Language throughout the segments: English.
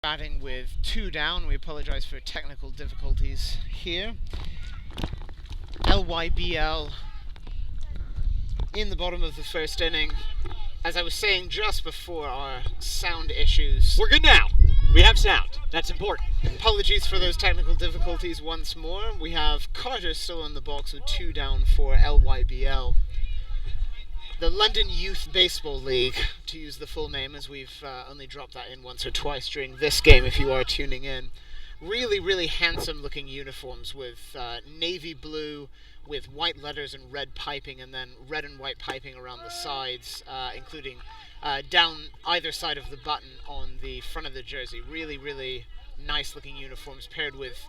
Batting with 2 down. We apologize for technical difficulties here. LYBL in the bottom of the first inning. As I was saying just before, our sound issues. We're good now. We have sound. That's important. Apologies for those technical difficulties once more. We have Carter still in the box with 2 down for LYBL. The London Youth Baseball League, to use the full name, as we've only dropped that in once or twice during this game if you are tuning in. Really, really handsome looking uniforms with navy blue with white letters and red piping, and then red and white piping around the sides, including down either side of the button on the front of the jersey. Really, really nice looking uniforms paired with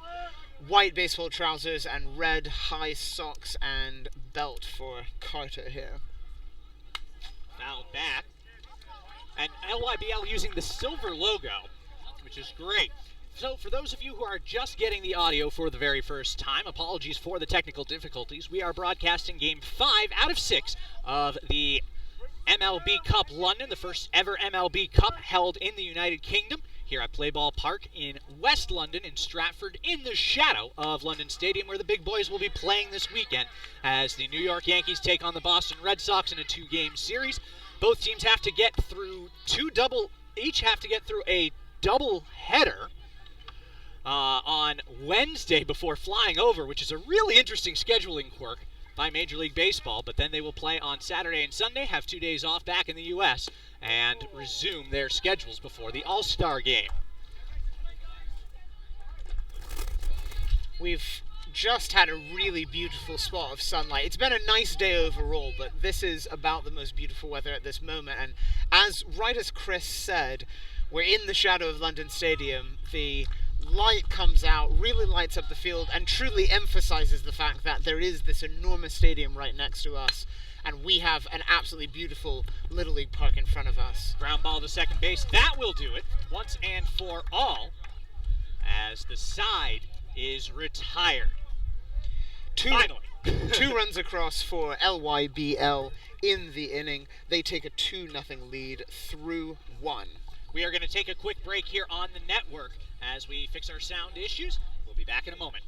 white baseball trousers and red high socks and belt for Carter here. Fouled back. And LYBL using the silver logo, which is great. So for those of you who are just getting the audio for the very first time, apologies for the technical difficulties. We are broadcasting Game 5 out of 6 of the MLB Cup London, the first ever MLB Cup held in the United Kingdom, here at Playball Park in West London in Stratford, in the shadow of London Stadium, where the big boys will be playing this weekend as the New York Yankees take on the Boston Red Sox in a 2-game series. Both teams have to get through each have to get through a double header on Wednesday before flying over, which is a really interesting scheduling quirk by Major League Baseball. But then they will play on Saturday and Sunday, have 2 days off back in the U.S., and resume their schedules before the All-Star game. We've just had a really beautiful spot of sunlight. It's been a nice day overall, but this is about the most beautiful weather at this moment. And as Chris said, we're in the shadow of London Stadium. The light comes out, really lights up the field, and truly emphasizes the fact that there is this enormous stadium right next to us, and we have an absolutely beautiful Little League park in front of us. Ground ball to second base. That will do it once and for all, as the side is retired. Finally. 2 runs across for LYBL in the inning. They take a 2-0 lead through 1. We are going to take a quick break here on the network as we fix our sound issues. We'll be back in a moment.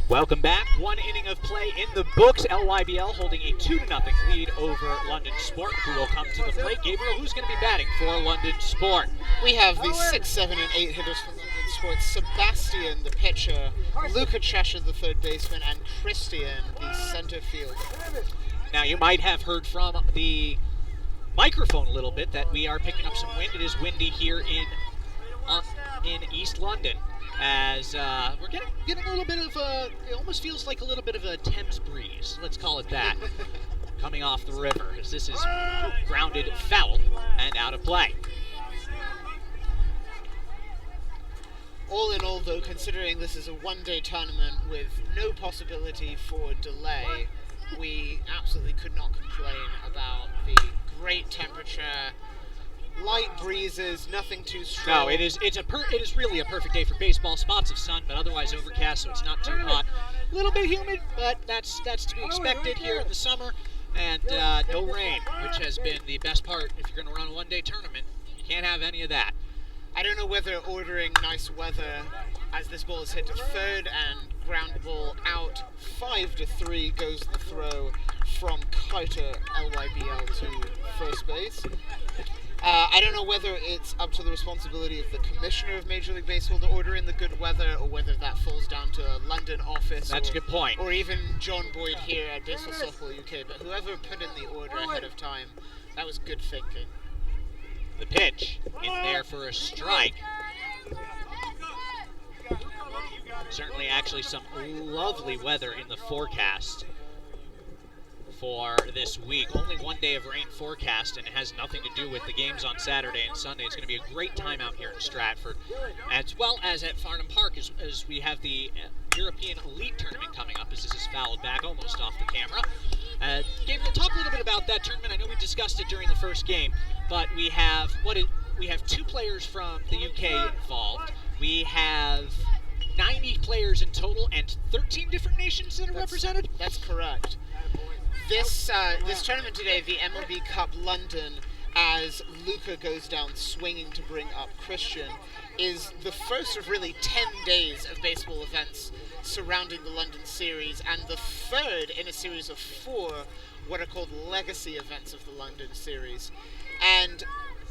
Welcome back. 1 inning of play in the books. LYBL holding a 2-0 lead over London Sport, who will come to the plate. Gabriel, who's going to be batting for London Sport? We have the 6, 7, and 8 hitters for London Sport. Sebastian, the pitcher, Luca Cheshire, the third baseman, and Christian, the center fielder. Now, you might have heard from the microphone a little bit that we are picking up some wind. It is windy here in East London, as we're getting a little bit of it almost feels like a little bit of a Thames breeze. Let's call it that. coming off the river, as this is grounded foul and out of play. All in all, though, considering this is a one-day tournament with no possibility for delay, we absolutely could not complain about the great temperature, light breezes, nothing too strong. No, it is really a perfect day for baseball. Spots of sun, but otherwise overcast, so it's not too hot. A little bit humid, but that's to be expected here in the summer. And no rain, which has been the best part if you're going to run a one-day tournament. You can't have any of that. I don't know whether ordering nice weather as this ball is hit to third and ground ball out 5-3 goes the throw from Carter LYBL to first base. I don't know whether it's up to the responsibility of the commissioner of Major League Baseball to order in the good weather, or whether that falls down to a London office. That's a good point. Or even John Boyd here at BaseballSoftballUK. But whoever put in the order ahead of time, that was good thinking. The pitch in there for a strike. Certainly actually some lovely weather in the forecast for this week. Only one day of rain forecast, and it has nothing to do with the games on Saturday and Sunday. It's going to be a great time out here in Stratford, as well as at Farnham Park, as we have the European Elite Tournament coming up, as this is fouled back almost off the camera. Gabriel, talk a little bit about that tournament. I know we discussed it during the first game, but we have two players from the UK involved. We have 90 players in total and 13 different nations that are represented? That's correct. This tournament today, the MLB Cup London, as Luca goes down swinging to bring up Christian, is the first of really 10 days of baseball events surrounding the London series, and the third in a series of 4 what are called legacy events of the London series. And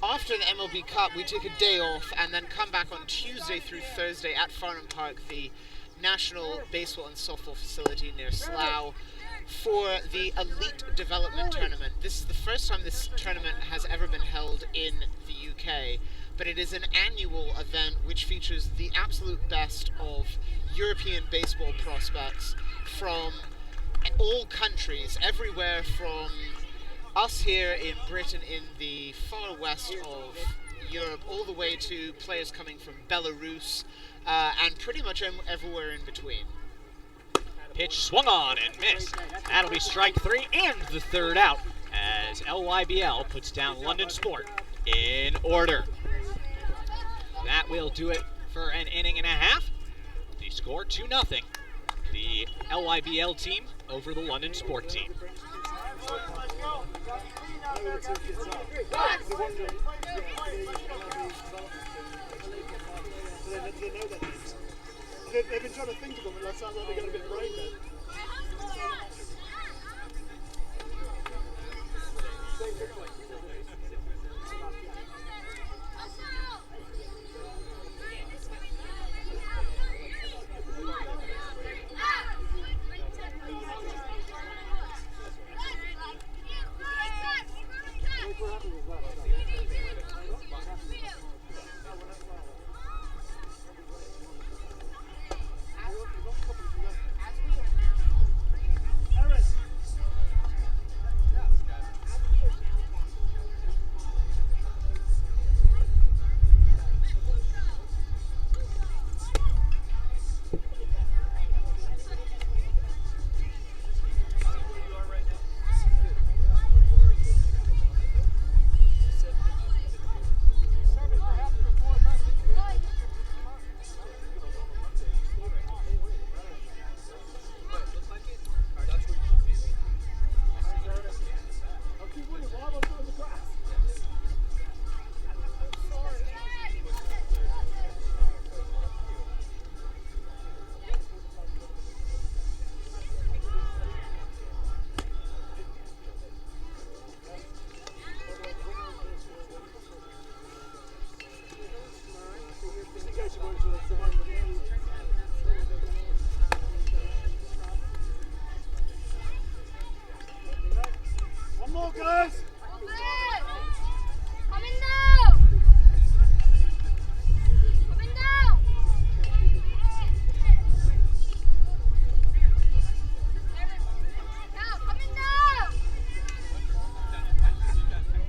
after the MLB Cup, we take a day off and then come back on Tuesday through Thursday at Farnham Park, the National Baseball and Softball Facility near Slough, for the Elite Development Tournament. This is the first time this tournament has ever been held in the UK, but it is an annual event which features the absolute best of European baseball prospects from all countries, everywhere from us here in Britain in the far west of Europe, all the way to players coming from Belarus, and pretty much everywhere in between. Pitch swung on and missed. That'll be strike 3 and the third out, as LYBL puts down London Sport in order. That will do it for an inning and a half. The score 2-0. The LYBL team over the London Sport team. They've been trying to think of them, and that sounds like they got a bit brain dead.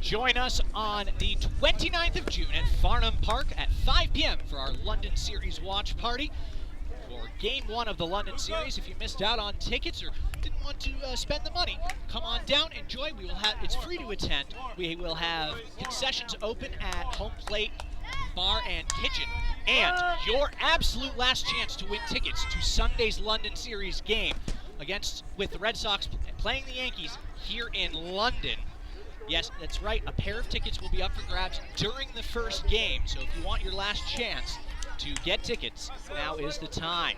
Join us on the 29th of June at Farnham Park at 5 p.m. for our London Series watch party. For Game 1 of the London Series, if you missed out on tickets or didn't want to spend the money, come on down, enjoy. We will have, it's free to attend. We will have concessions open at home plate, bar, and kitchen. And your absolute last chance to win tickets to Sunday's London Series game with the Red Sox playing the Yankees here in London. Yes, that's right, a pair of tickets will be up for grabs during the first game. So if you want your last chance to get tickets, now is the time.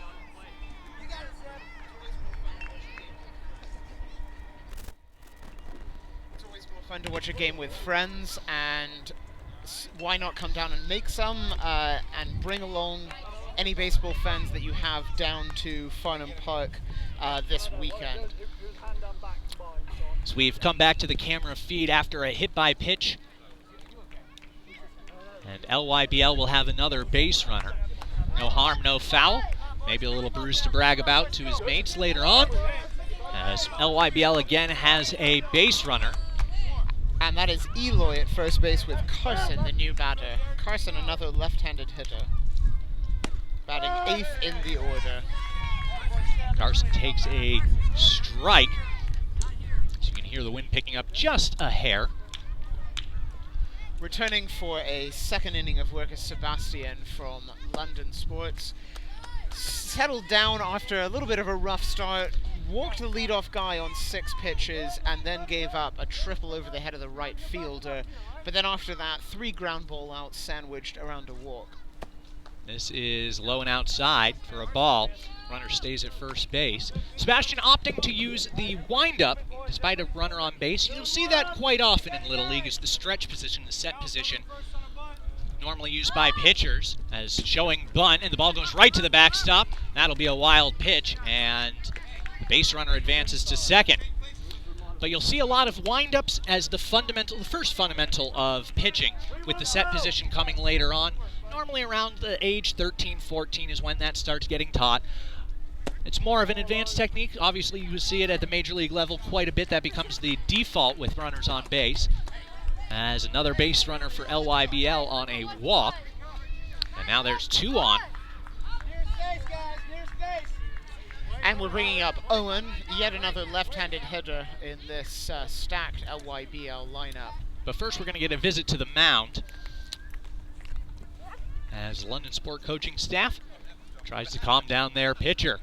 It's always more fun to watch a game with friends, and why not come down and make some and bring along any baseball fans that you have down to Farnham Park this weekend. So we've come back to the camera feed after a hit by pitch. And LYBL will have another base runner. No harm, no foul. Maybe a little bruise to brag about to his mates later on. As LYBL again has a base runner. And that is Eloy at first base with Carson, the new batter. Carson, another left-handed hitter. Batting 8th in the order. Carson takes a strike. So you can hear the wind picking up just a hair. Returning for a second inning of work is Sebastian from London Sports. Settled down after a little bit of a rough start, walked the leadoff guy on 6 pitches, and then gave up a triple over the head of the right fielder. But then after that, 3 ground ball outs sandwiched around a walk. This is low and outside for a ball. Runner stays at first base. Sebastian opting to use the windup despite a runner on base. You'll see that quite often in Little League, is the stretch position, the set position, normally used by pitchers, as showing bunt, and the ball goes right to the backstop. That'll be a wild pitch, and the base runner advances to second. But you'll see a lot of windups as the first fundamental of pitching, with the set position coming later on. Normally around the age 13, 14 is when that starts getting taught. It's more of an advanced technique. Obviously, you see it at the major league level quite a bit. That becomes the default with runners on base. As another base runner for LYBL on a walk. And now there's 2 on. And we're bringing up Owen, yet another left-handed hitter in this stacked LYBL lineup. But first we're going to get a visit to the mound as London Sport coaching staff tries to calm down their pitcher.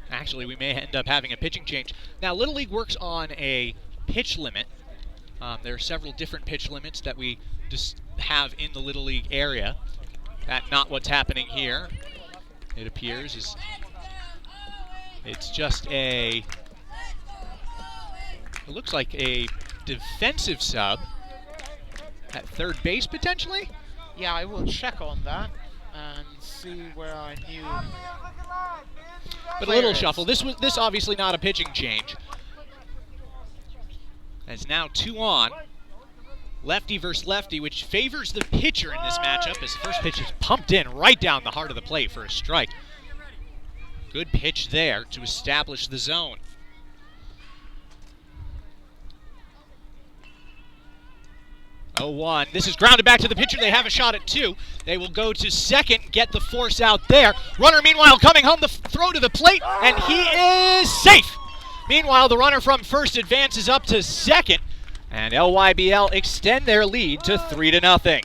Actually, we may end up having a pitching change. Now, Little League works on a pitch limit. There are several different pitch limits that we just have in the Little League area. That's not what's happening here. It appears it's just it looks like a defensive sub at third base potentially. Yeah, I will check on that and see where I knew. But a little shuffle. This obviously not a pitching change. It's now 2 on. Lefty versus lefty, which favors the pitcher in this matchup as the first pitch is pumped in right down the heart of the plate for a strike. Good pitch there to establish the zone. 0-1. This is grounded back to the pitcher. They have a shot at 2. They will go to second, get the force out there. Runner, meanwhile, coming home, the throw to the plate, and he is safe. Meanwhile, the runner from first advances up to second, and LYBL extend their lead to 3-0.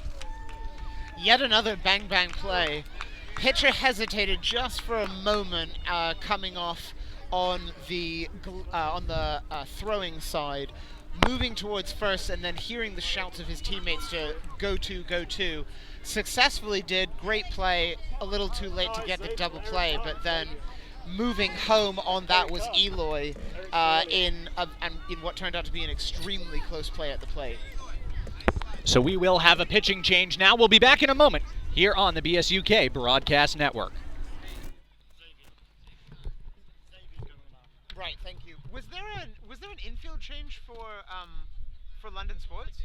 Yet another bang-bang play. Pitcher hesitated just for a moment coming off on the throwing side, moving towards first, and then hearing the shouts of his teammates to go to, successfully did great play, a little too late to get the double play, but then moving home on that was Eloy in what turned out to be an extremely close play at the plate. So we will have a pitching change now. We'll be back in a moment here on the BSUK Broadcast Network. Right, thank you. Was there an infield change for London Sports?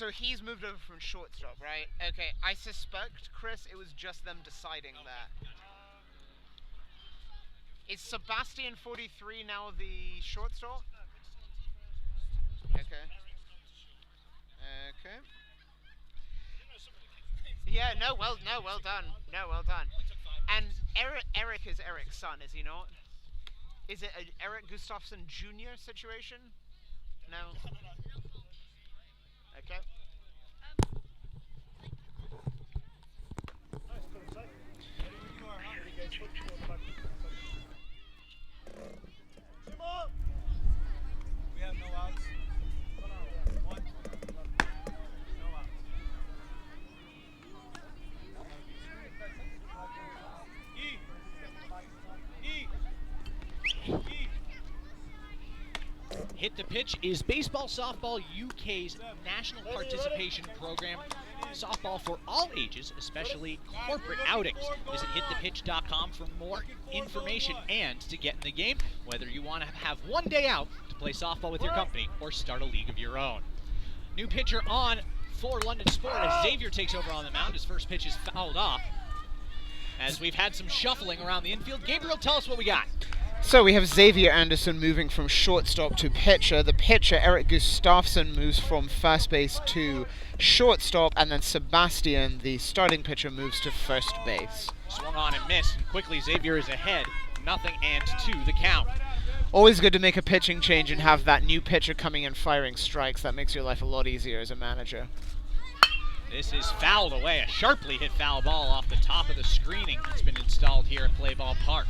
So he's moved over from shortstop, right? Okay, I suspect, Chris, it was just them deciding that. Is Sebastian 43 now the shortstop? Okay. Okay. Yeah, well done. No, well done. And Eric is Eric's son, is he not? Is it an Eric Gustafsson Jr. situation? No. Okay. We have no outs. One. No outs. Hit the Pitch is Baseball Softball UK's national participation program. Softball for all ages, especially corporate outings. Visit hitthepitch.com for more information and to get in the game, whether you want to have one day out to play softball with your company or start a league of your own. New pitcher on for London Sport as Xavier takes over on the mound. His first pitch is fouled off. As we've had some shuffling around the infield. Gabriel, tell us what we got. So we have Xavier Anderson moving from shortstop to pitcher. The pitcher, Eric Gustafsson, moves from first base to shortstop, and then Sebastian, the starting pitcher, moves to first base. Swung on and missed, and quickly Xavier is ahead. 0-2 the count. Always good to make a pitching change and have that new pitcher coming in firing strikes. That makes your life a lot easier as a manager. This is fouled away. A sharply hit foul ball off the top of the screening that's been installed here at Play Ball Park.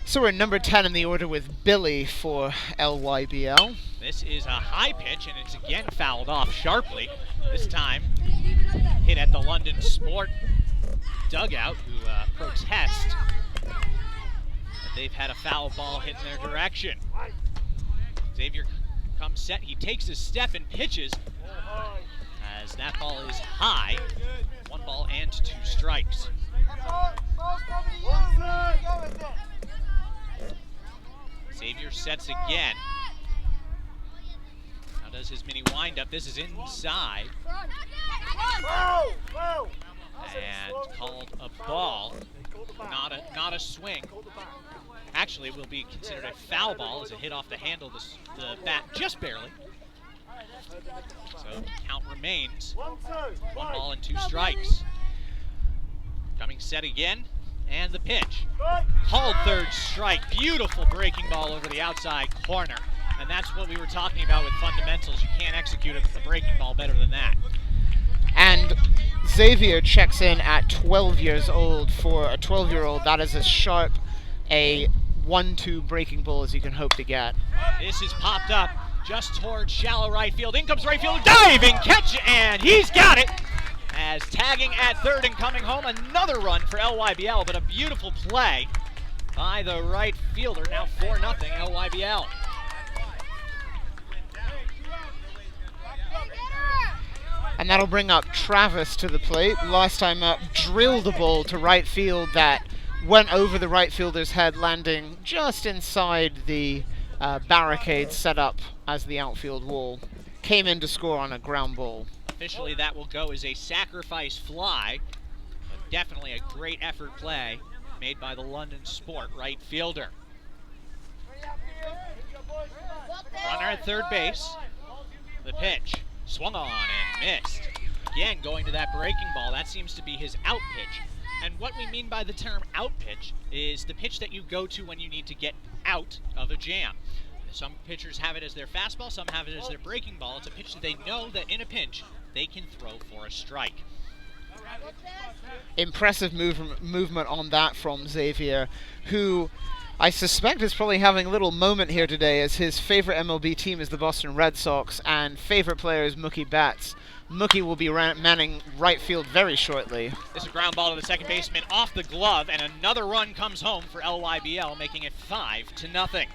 So we're number 10 in the order with Billy for LYBL. This is a high pitch, and it's again fouled off sharply. This time hit at the London Sport dugout, who protest that they've had a foul ball hit in their direction. Xavier comes set. He takes his step and pitches as that ball is high. 1 ball and 2 strikes. Xavier sets again. Now does his mini windup. This is inside. And called a ball. Not a swing. Actually, it will be considered a foul ball as it hit off the handle of the bat just barely. So count remains 1 ball and 2 strikes. Coming set again, and the pitch. Hauled third strike. Beautiful breaking ball over the outside corner. And that's what we were talking about with fundamentals. You can't execute a breaking ball better than that. And Xavier checks in at 12 years old. For a 12-year-old, that is as sharp a 1-2 breaking ball as you can hope to get. This is popped up just towards shallow right field. In comes right fielder, diving catch, and he's got it. As tagging at third and coming home, another run for LYBL, but a beautiful play by the right fielder. Now 4-0 LYBL. And that'll bring up Travis to the plate. Last time up, drilled a ball to right field that went over the right fielder's head, landing just inside the barricade set up as the outfield wall. Came in to score on a ground ball. Officially, that will go as a sacrifice fly, but definitely a great effort play made by the London Sport right fielder. Runner at third base. The pitch swung on and missed. Again, going to that breaking ball. That seems to be his out pitch. And what we mean by the term out pitch is the pitch that you go to when you need to get out of a jam. Some pitchers have it as their fastball, some have it as their breaking ball. It's a pitch that they know that in a pinch they can throw for a strike. Impressive movement on that from Xavier, who I suspect is probably having a little moment here today, as his favorite MLB team is the Boston Red Sox and favorite player is Mookie Betts. Mookie will be manning right field very shortly. This is a ground ball to the second baseman off the glove, and another run comes home for LYBL, making it 5-0.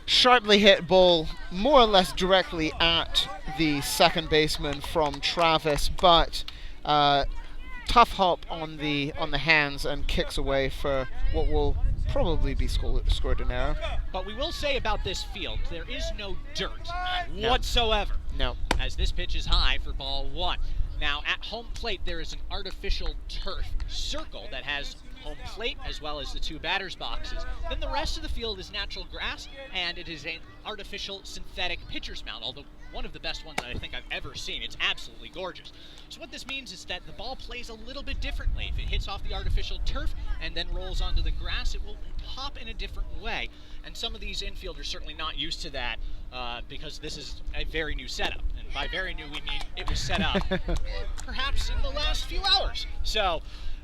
Sharply hit ball more or less directly at the second baseman from Travis, but tough hop on the hands and kicks away for what will probably be scored an error. But we will say about this field, there is no dirt No. whatsoever. No. As this pitch is high for ball one. Now, at home plate, there is an artificial turf circle that has home plate as well as the two batters boxes. Then the rest of the field is natural grass, and it is an artificial synthetic pitcher's mound, although one of the best ones that I think I've ever seen. It's absolutely gorgeous. So what this means is that the ball plays a little bit differently. If it hits off the artificial turf and then rolls onto the grass, it will pop in a different way. And some of these infielders certainly not used to that because this is a very new setup. And by very new, we mean it was set up perhaps in the last few hours. So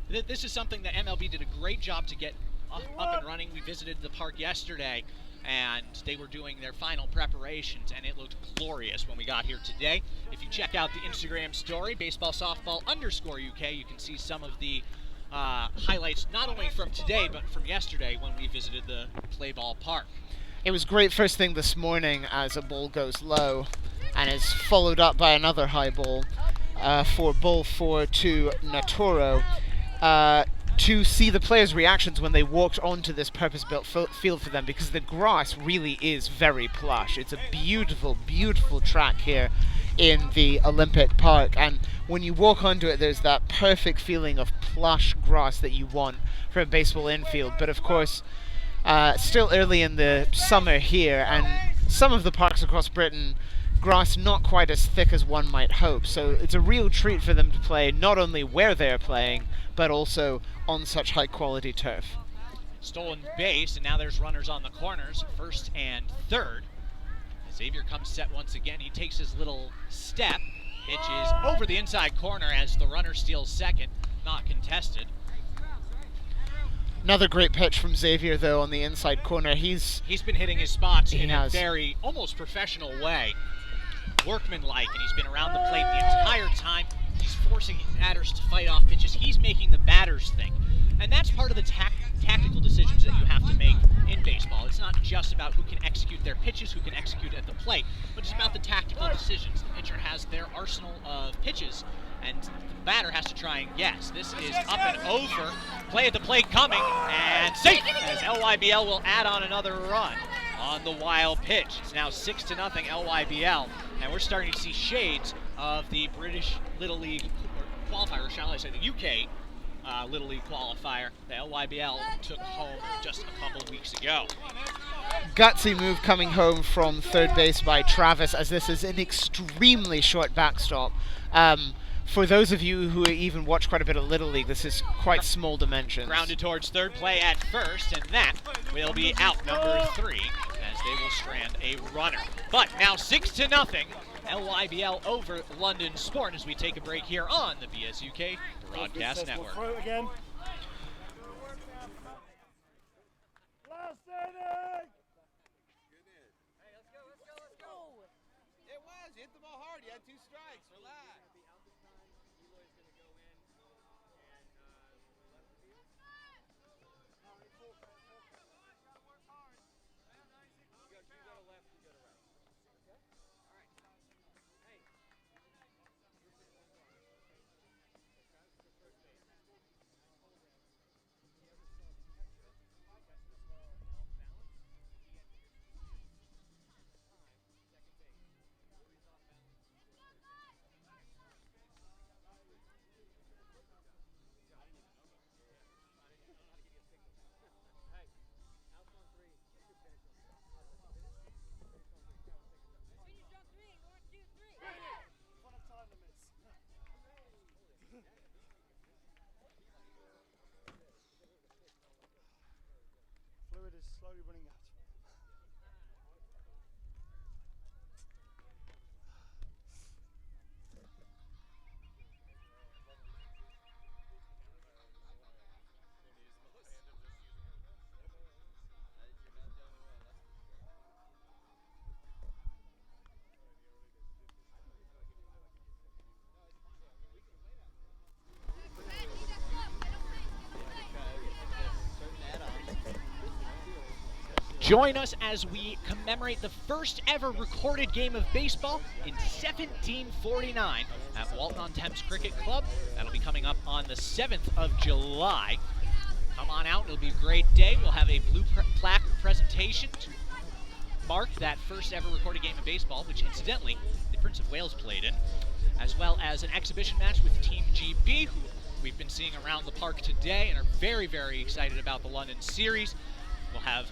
this is something that MLB did a great job to get up and running. We visited the park yesterday, and they were doing their final preparations, and it looked glorious when we got here today. If you check out the Instagram story, BaseballSoftball_UK, you can see some of the highlights, not only from today, but from yesterday when we visited the play ball park. It was great first thing this morning as a ball goes low and is followed up by another high ball for ball 4 to Natoro. To see the players' reactions when they walked onto this purpose-built field for them, because the grass really is very plush. It's a beautiful, beautiful track here in the Olympic Park, and when you walk onto it, there's that perfect feeling of plush grass that you want for a baseball infield. But of course, still early in the summer here, and some of the parks across Britain, grass not quite as thick as one might hope. So it's a real treat for them to play not only where they're playing, but also on such high quality turf. Stolen base, and now there's runners on the corners, first and third. Xavier comes set once again. He takes his little step. Pitch is over the inside corner as the runner steals second, not contested. Another great pitch from Xavier, though, on the inside corner. He's been hitting his spots in has. a very almost professional way, workmanlike, and he's been around the plate the entire time. He's forcing his batters to fight off pitches. He's making the batters think. And that's part of the tactical decisions that you have to make in baseball. It's not just about who can execute their pitches, who can execute at the plate, but it's about the tactical decisions. The pitcher has their arsenal of pitches, and the batter has to try and guess. This is up and over. Play at the plate coming, and safe, as LYBL will add on another run on the wild pitch. It's now 6-0 LYBL, and we're starting to see shades of the British Little League qualifier, or shall I say the UK Little League qualifier that LYBL took home just a couple of weeks ago. Gutsy move coming home from third base by Travis, as this is an extremely short backstop. For those of you who even watch quite a bit of Little League, this is quite small dimensions. Grounded towards third, play at first, and that will be out, number 3, as they will strand a runner. But now 6-0, LYBL over London Sport, as we take a break here on the BSUK Broadcast Network. Hit the ball hard. You had 2 strikes. Relax. Fluid is slowly running out. Join us as we commemorate the first ever recorded game of baseball in 1749 at Walton-on-Thames Cricket Club. That'll be coming up on the 7th of July. Come on out. It'll be a great day. We'll have a blue plaque presentation to mark that first ever recorded game of baseball, which incidentally the Prince of Wales played in, as well as an exhibition match with Team GB, who we've been seeing around the park today and are very, very excited about the London series. We'll have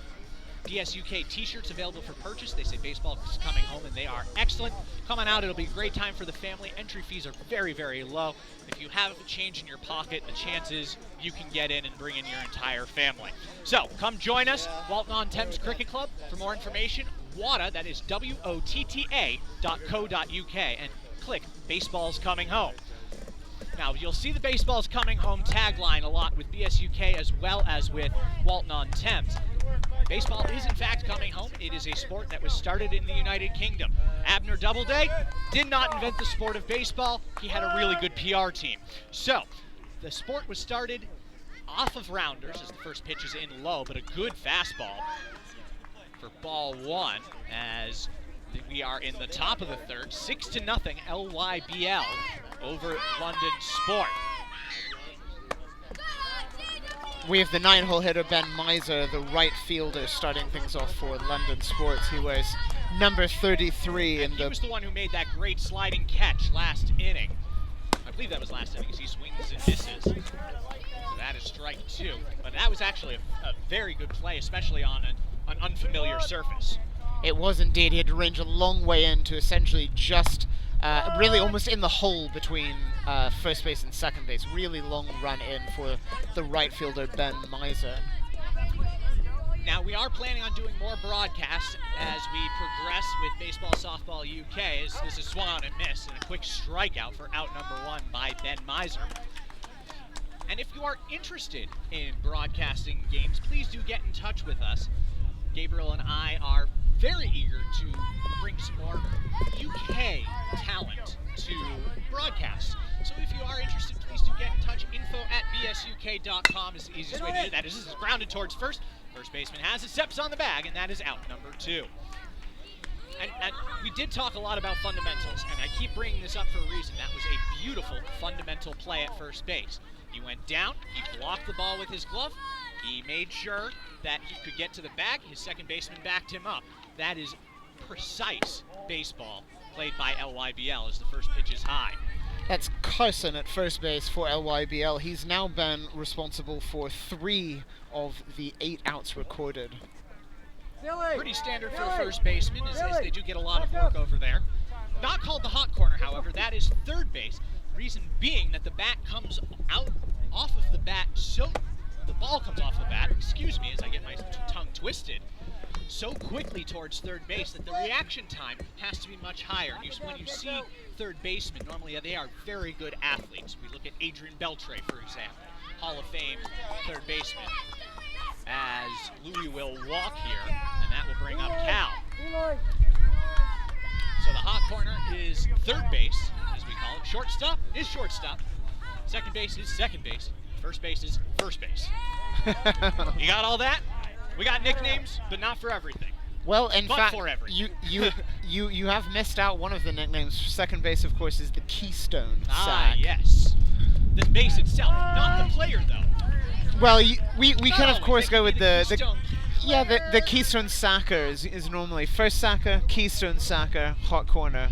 BSUK t-shirts available for purchase. They say baseball is coming home, and they are excellent. Come on out. It'll be a great time for the family. Entry fees are very, very low. If you have a change in your pocket, the chances you can get in and bring in your entire family. So come join us, Walton-on-Thames Cricket Club. For more information, WOTA, that is WOTTA.co.uk, and click Baseball's Coming Home. Now, you'll see the Baseball's Coming Home tagline a lot with BSUK as well as with Walton-on-Thames. Baseball is, in fact, coming home. It is a sport that was started in the United Kingdom. Abner Doubleday did not invent the sport of baseball. He had a really good PR team. So, the sport was started off of rounders as the first pitch is in low, but a good fastball for ball one as we are in the top of the third. 6-0 LYBL over London Sport. We have the 9-hole hitter Ben Miser, the right fielder, starting things off for London Sports. He wears number 33 in the... He was the one who made that great sliding catch last inning. I believe that was last inning because he swings and misses. So that is strike two. But that was actually a very good play, especially on an unfamiliar surface. It was indeed. He had to range a long way in to essentially just really almost in the hole between first base and second base. Really long run in for the right fielder, Ben Miser. Now, we are planning on doing more broadcasts as we progress with Baseball Softball UK. This is swung on and missed, and a quick strikeout for out number one by Ben Miser. And if you are interested in broadcasting games, please do get in touch with us. Gabriel and I are very eager to bring some more UK talent to broadcast. So if you are interested, please do get in touch. info@bsuk.com is the easiest way to do that. This is grounded towards first. First baseman has it, steps on the bag, and that is out number two. And we did talk a lot about fundamentals, and I keep bringing this up for a reason. That was a beautiful fundamental play at first base. He went down, he blocked the ball with his glove, he made sure that he could get to the bag, his second baseman backed him up. That is precise baseball played by LYBL as the first pitch is high. That's Carson at first base for LYBL. He's now been responsible for 3 of the 8 outs recorded. Pretty standard for a first baseman, as they do get a lot of work over there. Not called the hot corner, however. That is third base. Reason being that the bat comes out off of the bat, so the ball comes off the bat, excuse me as I get my tongue twisted, so quickly towards third base that the reaction time has to be much higher. When you see third basemen, normally they are very good athletes. We look at Adrian Beltre, for example, Hall of Fame third baseman, as Louis will walk here, and that will bring up Cal. So the hot corner is third base, as we call it. Shortstop is shortstop. Second base is second base. First base is first base. You got all that? We got nicknames, but not for everything. Well, in but fact, for everything. you have missed out one of the nicknames. Second base, of course, is the Keystone Sack. Yes. The base itself, not the player, though. Well, we can of course go with the Keystone Sacker is normally first Sacker, Keystone Sacker, hot corner.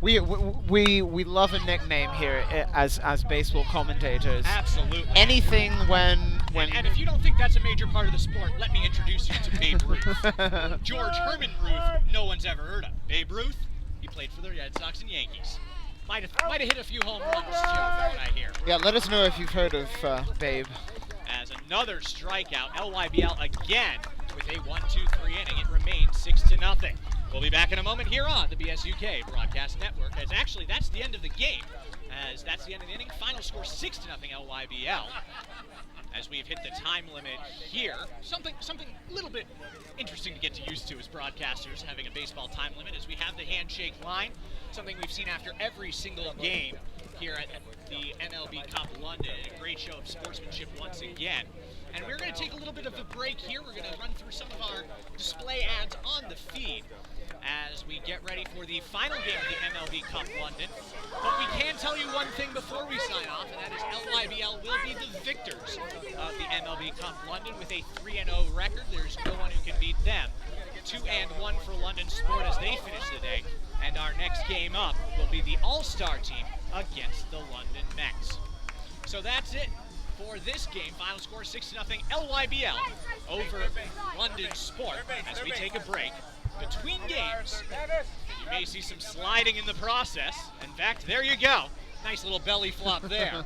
We love a nickname here as baseball commentators. Absolutely. Anything when and if you don't think that's a major part of the sport, let me introduce you to Babe Ruth. George Herman Ruth, no one's ever heard of. Babe Ruth, he played for the Red Sox and Yankees. Might have hit a few home runs too, from what I hear. Yeah, let us know if you've heard of Babe. As another strikeout, LYBL again with a 1-2-3 inning. It remains 6-0. We'll be back in a moment here on the BSUK Broadcast Network. As actually, that's the end of the game. As that's the end of the inning. Final score 6-0 LYBL. As we've hit the time limit here. Something a little bit interesting to get used to as broadcasters, having a baseball time limit, as we have the handshake line. Something we've seen after every single game here at the MLB Cup London. A great show of sportsmanship once again. And we're going to take a little bit of a break here. We're going to run through some of our display ads on the feed as we get ready for the final game of the MLB Cup London. But we can tell you one thing before we sign off, and that is LYBL will be the victors of the MLB Cup London with a 3-0 record. There's no one who can beat them. 2-1 for London Sport as they finish the day. And our next game up will be the All-Star team against the London Mets. So that's it for this game. Final score 6-0 LYBL over London Sport as we take a break. Between games, you may see some sliding in the process. In fact, there you go. Nice little belly flop there.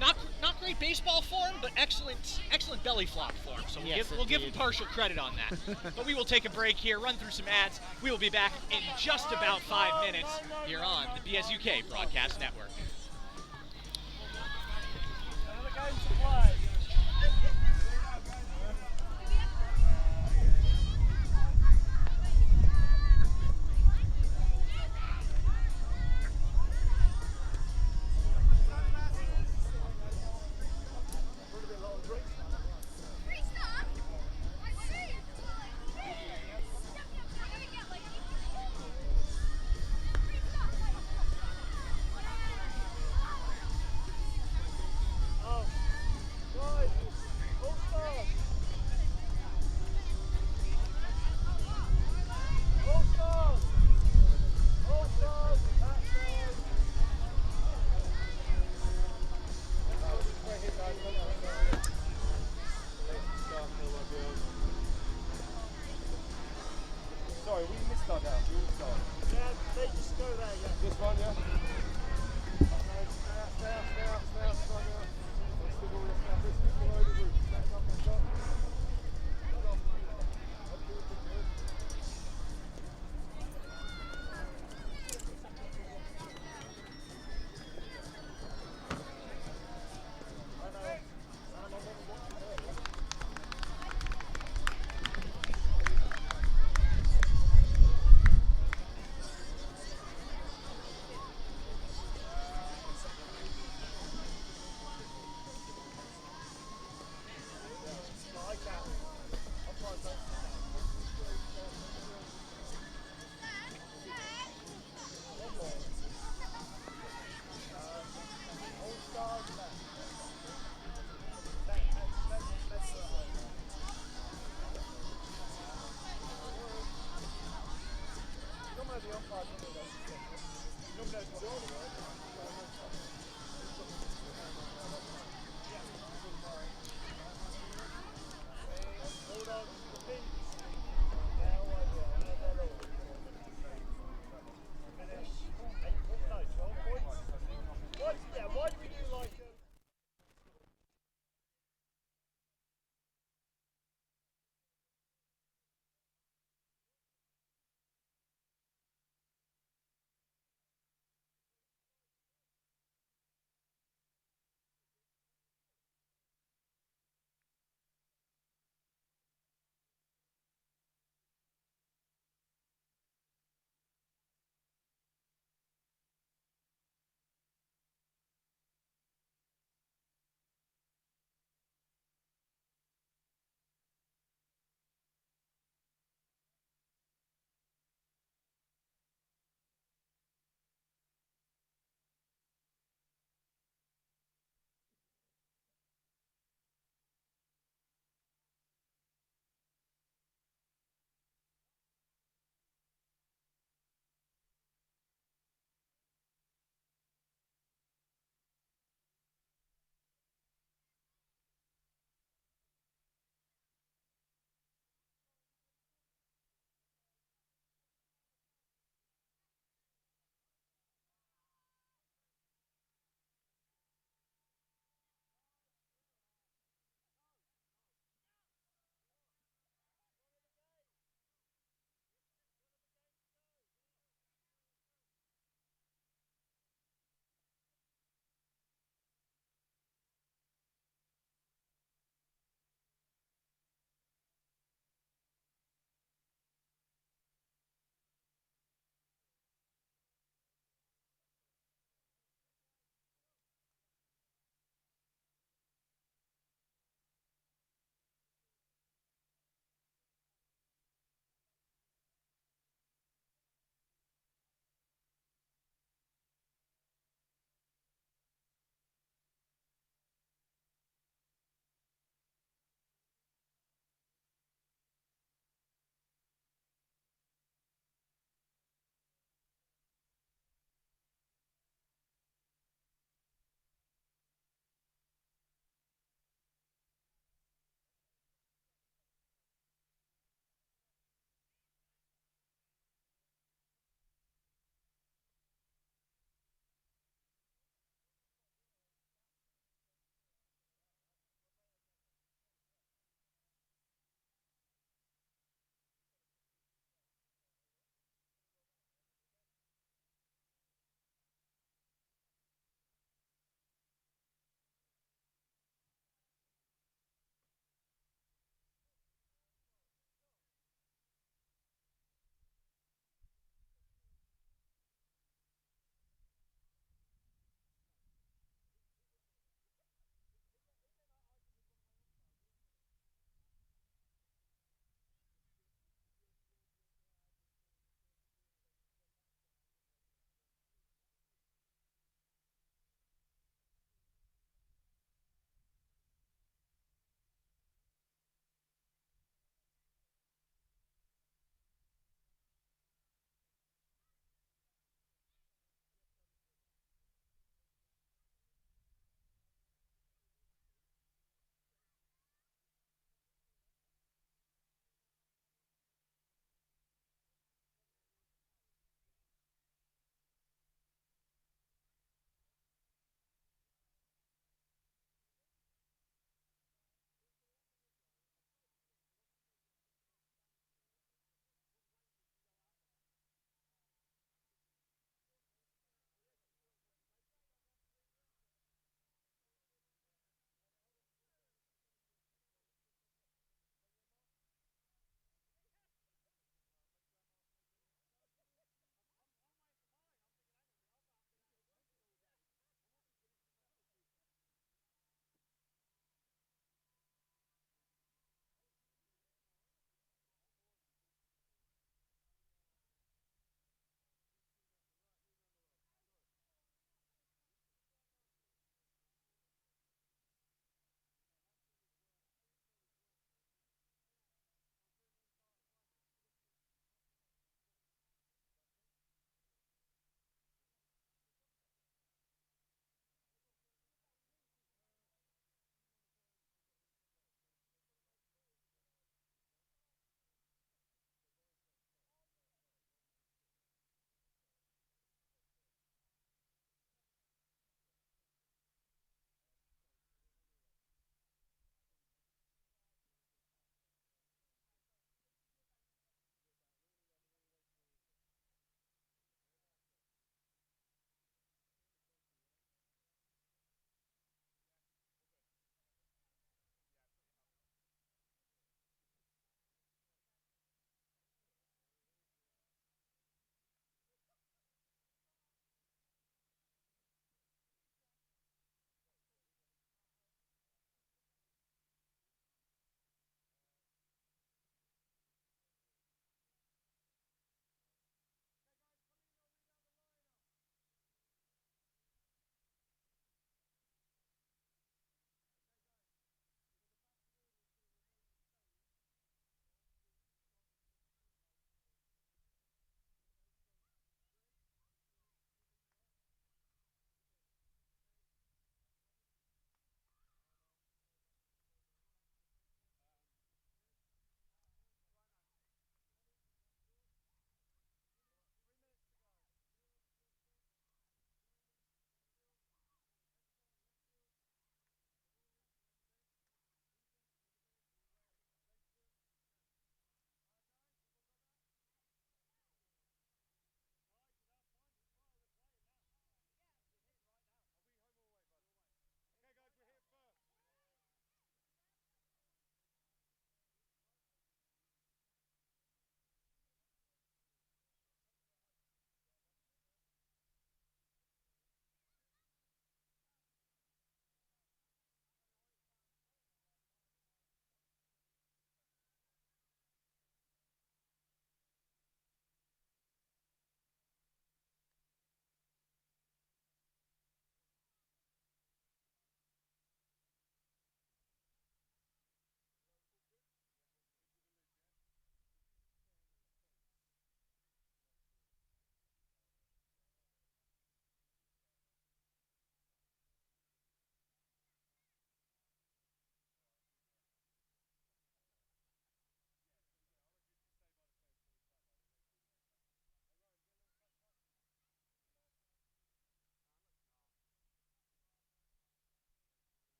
Not great baseball form, but excellent belly flop form. So we'll give him partial credit on that. But we will take a break here, run through some ads. We will be back in just about 5 minutes here on the BSUK Broadcast Network. Sorry, we missed that now. Yeah, they just go there, yeah. This one, yeah? Stay out. Let's do all this now. This is below the roof. Back up.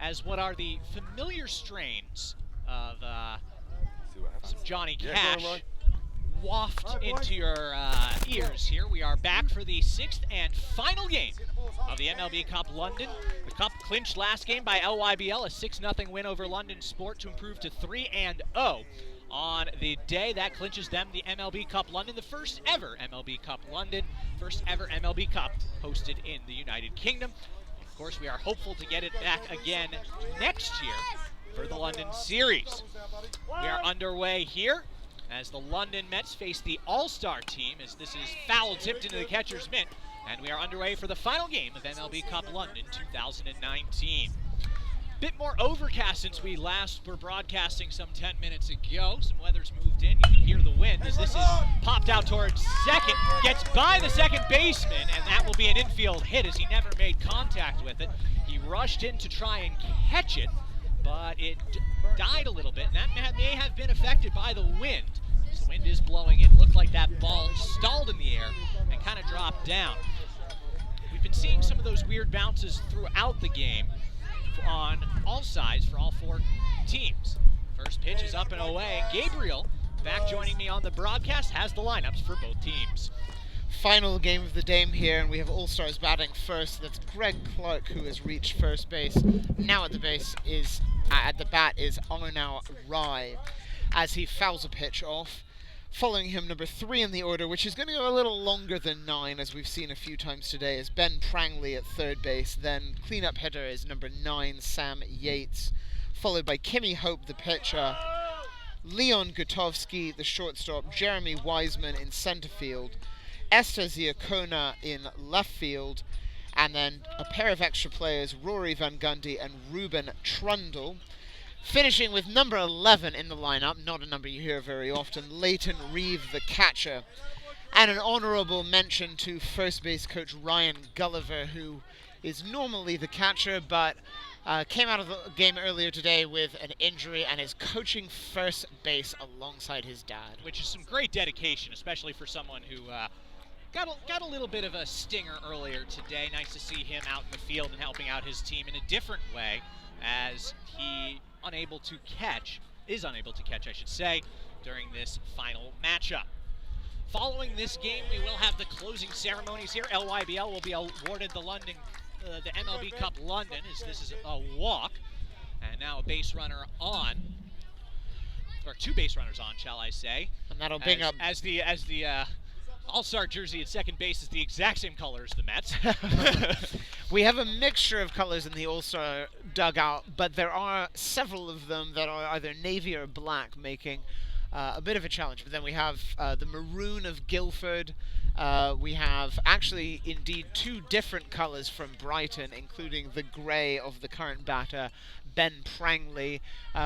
as what are the familiar strains of See what happens. some Johnny Yeah, Cash go on, Roy. waft into your ears here. We are back for the 6th and final game of the MLB Cup London. The Cup clinched last game by LYBL, a 6-0 win over London Sport to improve to 3-0 on the day. That clinches them the MLB Cup London, the first ever MLB Cup London, first ever MLB Cup hosted in the United Kingdom. Of course, we are hopeful to get it back again next year for the London Series. We are underway here as the London Mets face the All-Star team, as this is foul tipped into the catcher's mitt, and we are underway for the final game of MLB Cup London 2019. Bit more overcast since we last were broadcasting some 10 minutes ago. Some weather's moved in. You can hear the wind as this is popped out towards second. Gets by the second baseman, and that will be an infield hit as he never made contact with it. He rushed in to try and catch it, but it died a little bit, and that may have been affected by the wind. So the wind is blowing in. Looked like that ball stalled in the air and kind of dropped down. We've been seeing some of those weird bounces throughout the game on all sides for all four teams. First pitch is up and away. Gabriel, back joining me on the broadcast, has the lineups for both teams. Final game of the day here, and we have All-Stars batting first. That's Greg Clark, who has reached first base. Now at the bat is Arnau Rai, as he fouls a pitch off. Following him, number 3 in the order, which is going to go a little longer than 9, as we've seen a few times today, is Ben Prangley at third base. Then cleanup hitter is number 9, Sam Yates, followed by Kimmy Hope, the pitcher, Leon Gutovsky, the shortstop, Jeremy Wiseman in center field, Esther Ziakona in left field, and then a pair of extra players, Rory Van Gundy and Ruben Trundle. Finishing with number 11 in the lineup, not a number you hear very often, Leighton Reeve, the catcher. And an honorable mention to first base coach Ryan Gulliver, who is normally the catcher, but came out of the game earlier today with an injury and is coaching first base alongside his dad. Which is some great dedication, especially for someone who got a little bit of a stinger earlier today. Nice to see him out in the field and helping out his team in a different way, as he is unable to catch, I should say, during this final matchup. Following this game, we will have the closing ceremonies here. LYBL will be awarded the MLB Cup London, as this is a walk, and now a base runner on, or 2 base runners on, shall I say? And that'll bring up as the All-Star jersey at second base is the exact same color as the Mets. We have a mixture of colors in the All-Star dugout, but there are several of them that are either navy or black, making a bit of a challenge. But then we have the maroon of Guildford. We have actually indeed 2 different colors from Brighton, including the gray of the current batter, Ben Prangley.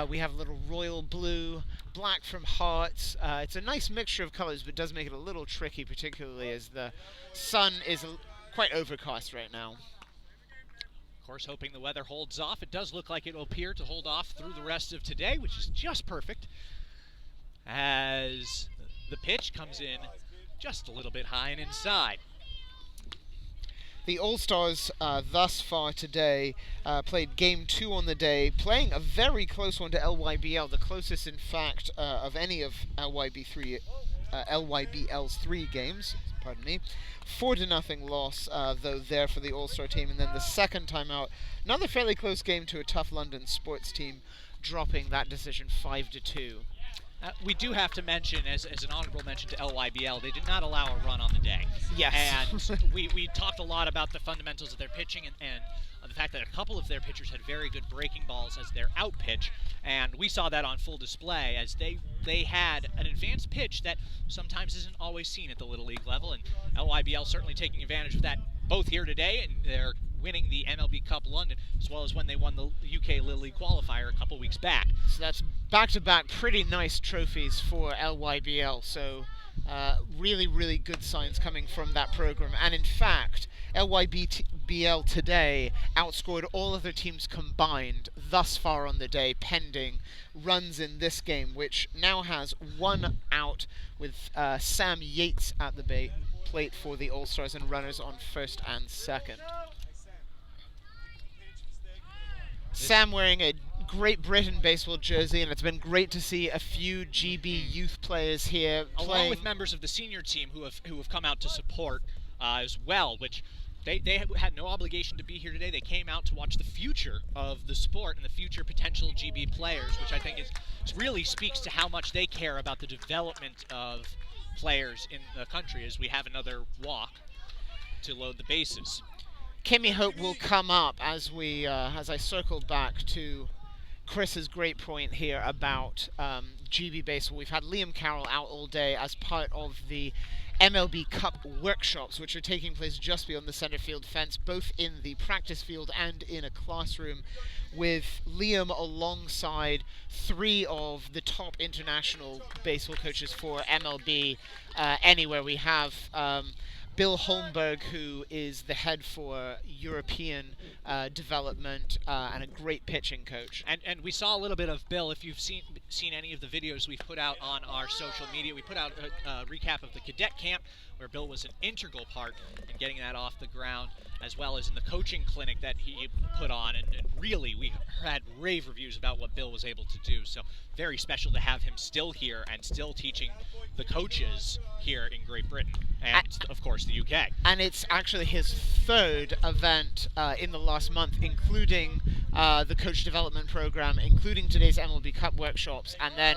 We have a little royal blue, black from Hearts. It's a nice mixture of colors, but does make it a little tricky, particularly as the sun is quite overcast right now. Of course, hoping the weather holds off. It does look like it will appear to hold off through the rest of today, which is just perfect, as the pitch comes in just a little bit high and inside. The All-Stars thus far today played Game 2 on the day, playing a very close one to LYBL, the closest, in fact, of any of LYBL's 3 games. Pardon me. 4-0 loss, though, there for the All-Star team. And then the second time out, another fairly close game to a tough London sports team, dropping that decision 5-2. We do have to mention, as an honorable mention to LYBL, they did not allow a run on the day. Yes. And we talked a lot about the fundamentals of their pitching and the fact that a couple of their pitchers had very good breaking balls as their out pitch, and we saw that on full display as they had an advanced pitch that sometimes isn't always seen at the Little League level, and LYBL certainly taking advantage of that both here today, and they're winning the MLB Cup London, as well as when they won the UK Little League qualifier a couple weeks back. So that's back-to-back pretty nice trophies for LYBL, so really, really good signs coming from that program. And in fact, LYBL today outscored all other teams combined thus far on the day, pending runs in this game, which now has 1 out with Sam Yates at the plate for the All-Stars and runners on first and second. Sam wearing a Great Britain baseball jersey, and it's been great to see a few GB youth players here along playing. with members of the senior team who have come out to support as well, which they had no obligation to be here today. They came out to watch the future of the sport and the future potential GB players, which I think really speaks to how much they care about the development of players in the country as we have another walk to load the bases. Kimmy Hope will come up as I circle back to Chris's great point here about GB baseball. We've had Liam Carroll out all day as part of the MLB Cup workshops, which are taking place just beyond the center field fence, both in the practice field and in a classroom, with Liam alongside 3 of the top international baseball coaches for MLB anywhere. We have Bill Holmberg, who is the head for European development and a great pitching coach. And we saw a little bit of Bill. If you've seen any of the videos we've put out on our social media, we put out a recap of the cadet camp, where Bill was an integral part in getting that off the ground, as well as in the coaching clinic that he put on. And really, we had rave reviews about what Bill was able to do. So very special to have him still here and still teaching the coaches here in Great Britain and, of course, the UK. And it's actually his 3rd event in the last month, including the coach development program, including today's MLB Cup workshops, and then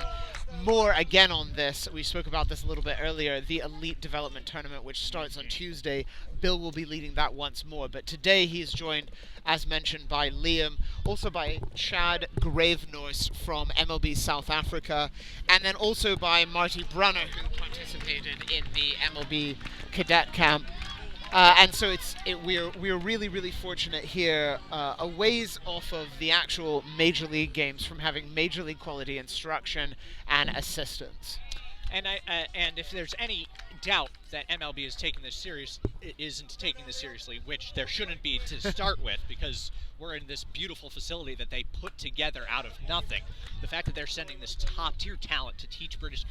more again on this. We spoke about this a little bit earlier, the Elite Development Tournament, which starts on Tuesday. Bill will be leading that once more, but today he's joined, as mentioned, by Liam, also by Chad Gravenorse from MLB South Africa, and then also by Marty Brunner, who participated in the MLB cadet camp. And so we're really fortunate here, a ways off of the actual major league games, from having major league quality instruction and assistance. And if there's any doubt that MLB isn't taking this seriously, which there shouldn't be to start with, because we're in this beautiful facility that they put together out of nothing. The fact that they're sending this top-tier talent to teach British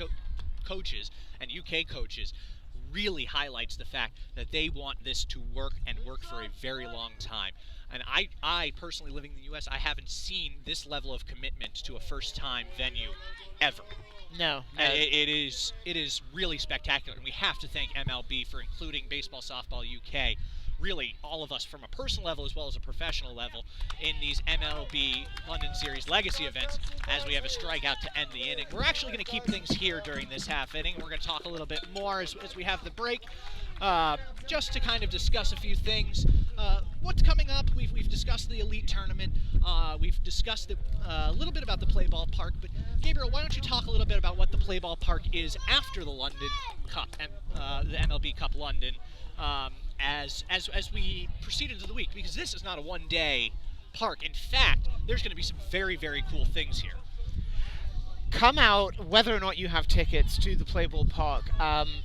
coaches and UK coaches really highlights the fact that they want this to work and work for a very long time. And I personally, living in the US, I haven't seen this level of commitment to a first-time venue ever. No. It is really spectacular, and we have to thank MLB for including Baseball Softball UK, really all of us from a personal level as well as a professional level, in these MLB London Series Legacy events as we have a strikeout to end the inning. We're actually going to keep things here during this half inning. We're going to talk a little bit more as we have the break, just to kind of discuss a few things. What's coming up? We've discussed the Elite Tournament. We've discussed a little bit about the Play Ball Park. But Gabriel, why don't you talk a little bit about what the Play Ball Park is after the London Cup, the MLB Cup London, as we proceed into the week, because this is not a one-day park. In fact, there's going to be some very cool things here. Come out, whether or not you have tickets to the Play Ball Park.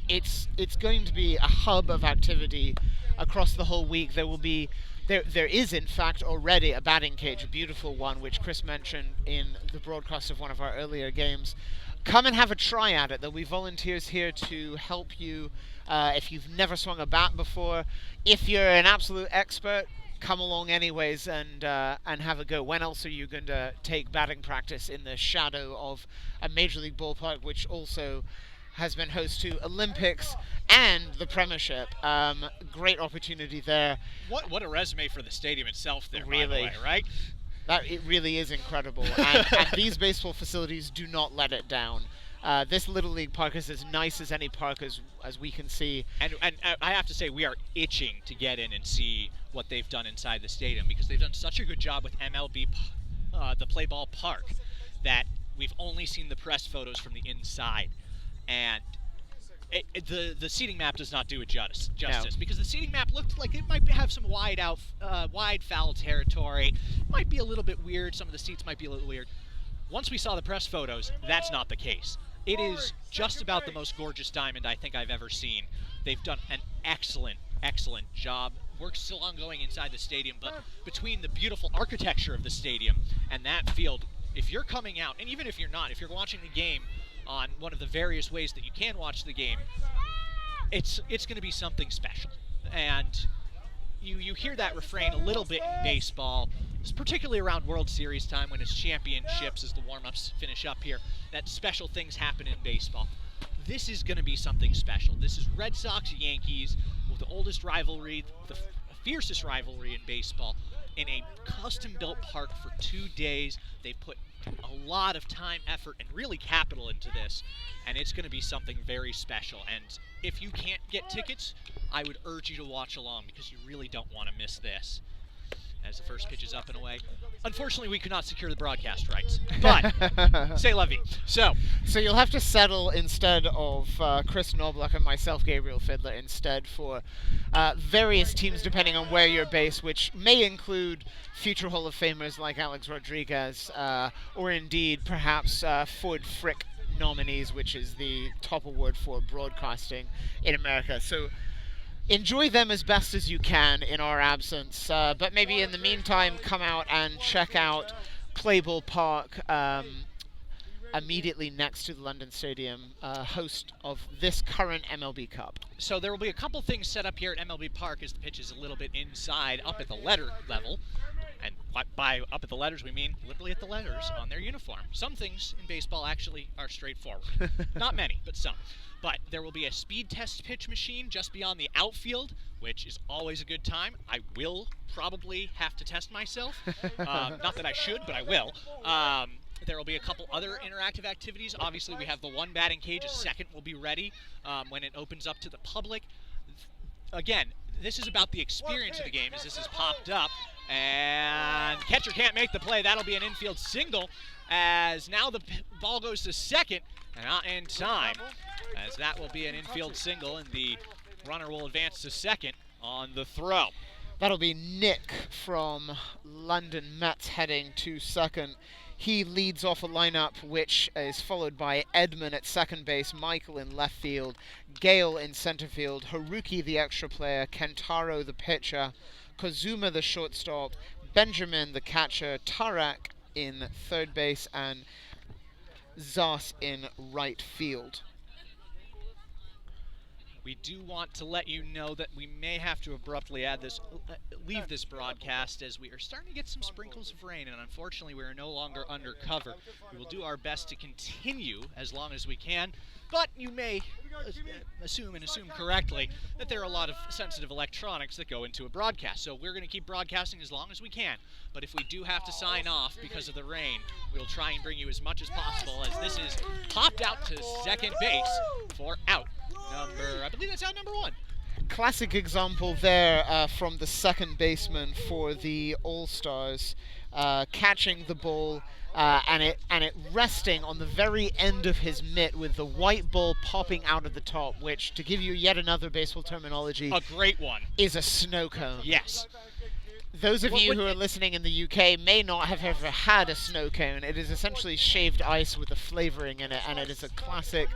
It's going to be a hub of activity across the whole week. There is in fact already a batting cage, a beautiful one, which Chris mentioned in the broadcast of one of our earlier games. Come and have a try at it. There'll be volunteers here to help you if you've never swung a bat before. If you're an absolute expert, come along anyways and have a go. When else are you going to take batting practice in the shadow of a Major League ballpark, which also has been host to Olympics and the Premiership? Great opportunity there. What a resume for the stadium itself there, really, by the way, right? It really is incredible. And these baseball facilities do not let it down. This Little League park is as nice as any park as we can see. And I have to say, we are itching to get in and see what they've done inside the stadium, because they've done such a good job with MLB, the Play Ball Park, that we've only seen the press photos from the inside. And the seating map does not do it justice, No. because the seating map looked like it might have some wide foul territory. Might be a little bit weird. Some of the seats might be a little weird. Once we saw the press photos, that's not the case. It is just about the most gorgeous diamond I think I've ever seen. They've done an excellent job. Work's still ongoing inside the stadium, but between the beautiful architecture of the stadium and that field, if you're coming out, and even if you're not, if you're watching the game on one of the various ways that you can watch the game, it's going to be something special. And you hear that refrain a little bit in baseball. particularly around World Series time when it's championships as the warm-ups finish up here, that special things happen in baseball. This is going to be something special. This is Red Sox-Yankees, with the oldest rivalry, the fiercest rivalry in baseball, in a custom-built park for 2 days. They put a lot of time, effort, and really capital into this, and it's going to be something very special. And if you can't get tickets, I would urge you to watch along because you really don't want to miss this. As the first pitch is up and away. Unfortunately, we could not secure the broadcast rights, but c'est la vie. So you'll have to settle instead of Chris Knobloch and myself, Gabriel Fiddler, instead for various teams depending on where you're based, which may include future Hall of Famers like Alex Rodriguez, or indeed perhaps Ford Frick nominees, which is the top award for broadcasting in America. So enjoy them as best as you can in our absence, but maybe in the meantime come out and check out Playball Park, immediately next to the London Stadium, host of this current MLB Cup. So there will be a couple things set up here at MLB Park as the pitch is a little bit inside, up at the letter level. And by up at the letters, we mean literally at the letters on their uniform. Some things in baseball actually are straightforward. Not many, but some. But there will be a speed test pitch machine just beyond the outfield, which is always a good time. I will probably have to test myself. Not that I should, but I will. There will be a couple other interactive activities. Obviously, we have the one batting cage. A second will be ready when it opens up to the public. Again, this is about the experience of the game as this is popped up. And catcher can't make the play. That'll be an infield single as now the ball goes to second and not in time, as that will be an infield single and the runner will advance to second on the throw. That'll be Nick from London Mets heading to second. He leads off a lineup which is followed by Edmund at second base, Michael in left field, Gale in center field, Haruki the extra player, Kentaro the pitcher, Kozuma the shortstop, Benjamin the catcher, Tarak in third base, and Zas in right field. We do want to let you know that we may have to abruptly leave this broadcast as we are starting to get some sprinkles of rain, and unfortunately we are no longer undercover. We will do our best to continue as long as we can, but you may assume correctly that there are a lot of sensitive electronics that go into a broadcast. So we're going to keep broadcasting as long as we can, but if we do have to sign off because of the rain, we'll try and bring you as much as possible as this is popped out to second base for out number, I believe that's out number 1. Classic example there from the second baseman for the All-Stars, catching the ball and it resting on the very end of his mitt with the white ball popping out of the top, which, to give you yet another baseball terminology, a great one, is a snow cone. Yes. Those of you who are listening in the UK may not have ever had a snow cone. It is essentially shaved ice with a flavoring in it, and it is a classic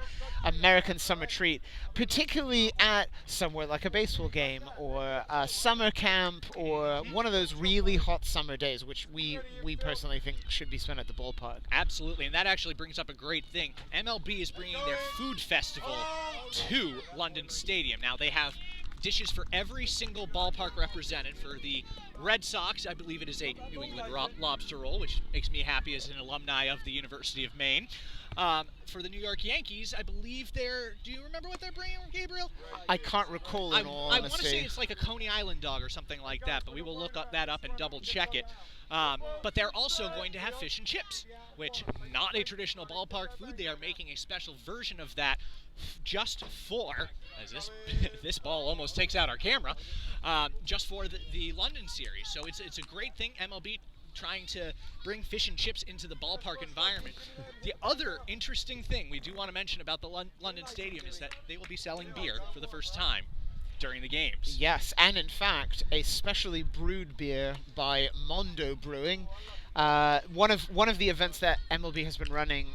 American summer treat, particularly at somewhere like a baseball game or a summer camp or one of those really hot summer days, which we personally think should be spent at the ballpark. Absolutely, and that actually brings up a great thing. MLB is bringing their food festival to London Stadium. Now, they have dishes for every single ballpark represented. For the Red Sox, I believe it is a New England lobster roll, which makes me happy as an alumni of the University of Maine. For the New York Yankees, I believe do you remember what they're bringing, Gabriel? I can't recall in all honesty. I want to say it's like a Coney Island dog or something like that, but we will look that up and double check it. But they're also going to have fish and chips, which not a traditional ballpark food. They are making a special version of that just for, as this ball almost takes out our camera, just for the London series. So it's a great thing. MLB trying to bring fish and chips into the ballpark environment. The other interesting thing we do want to mention about the London Stadium is that they will be selling beer for the first time during the games. Yes, and in fact, a specially brewed beer by Mondo Brewing. One of the events that MLB has been running,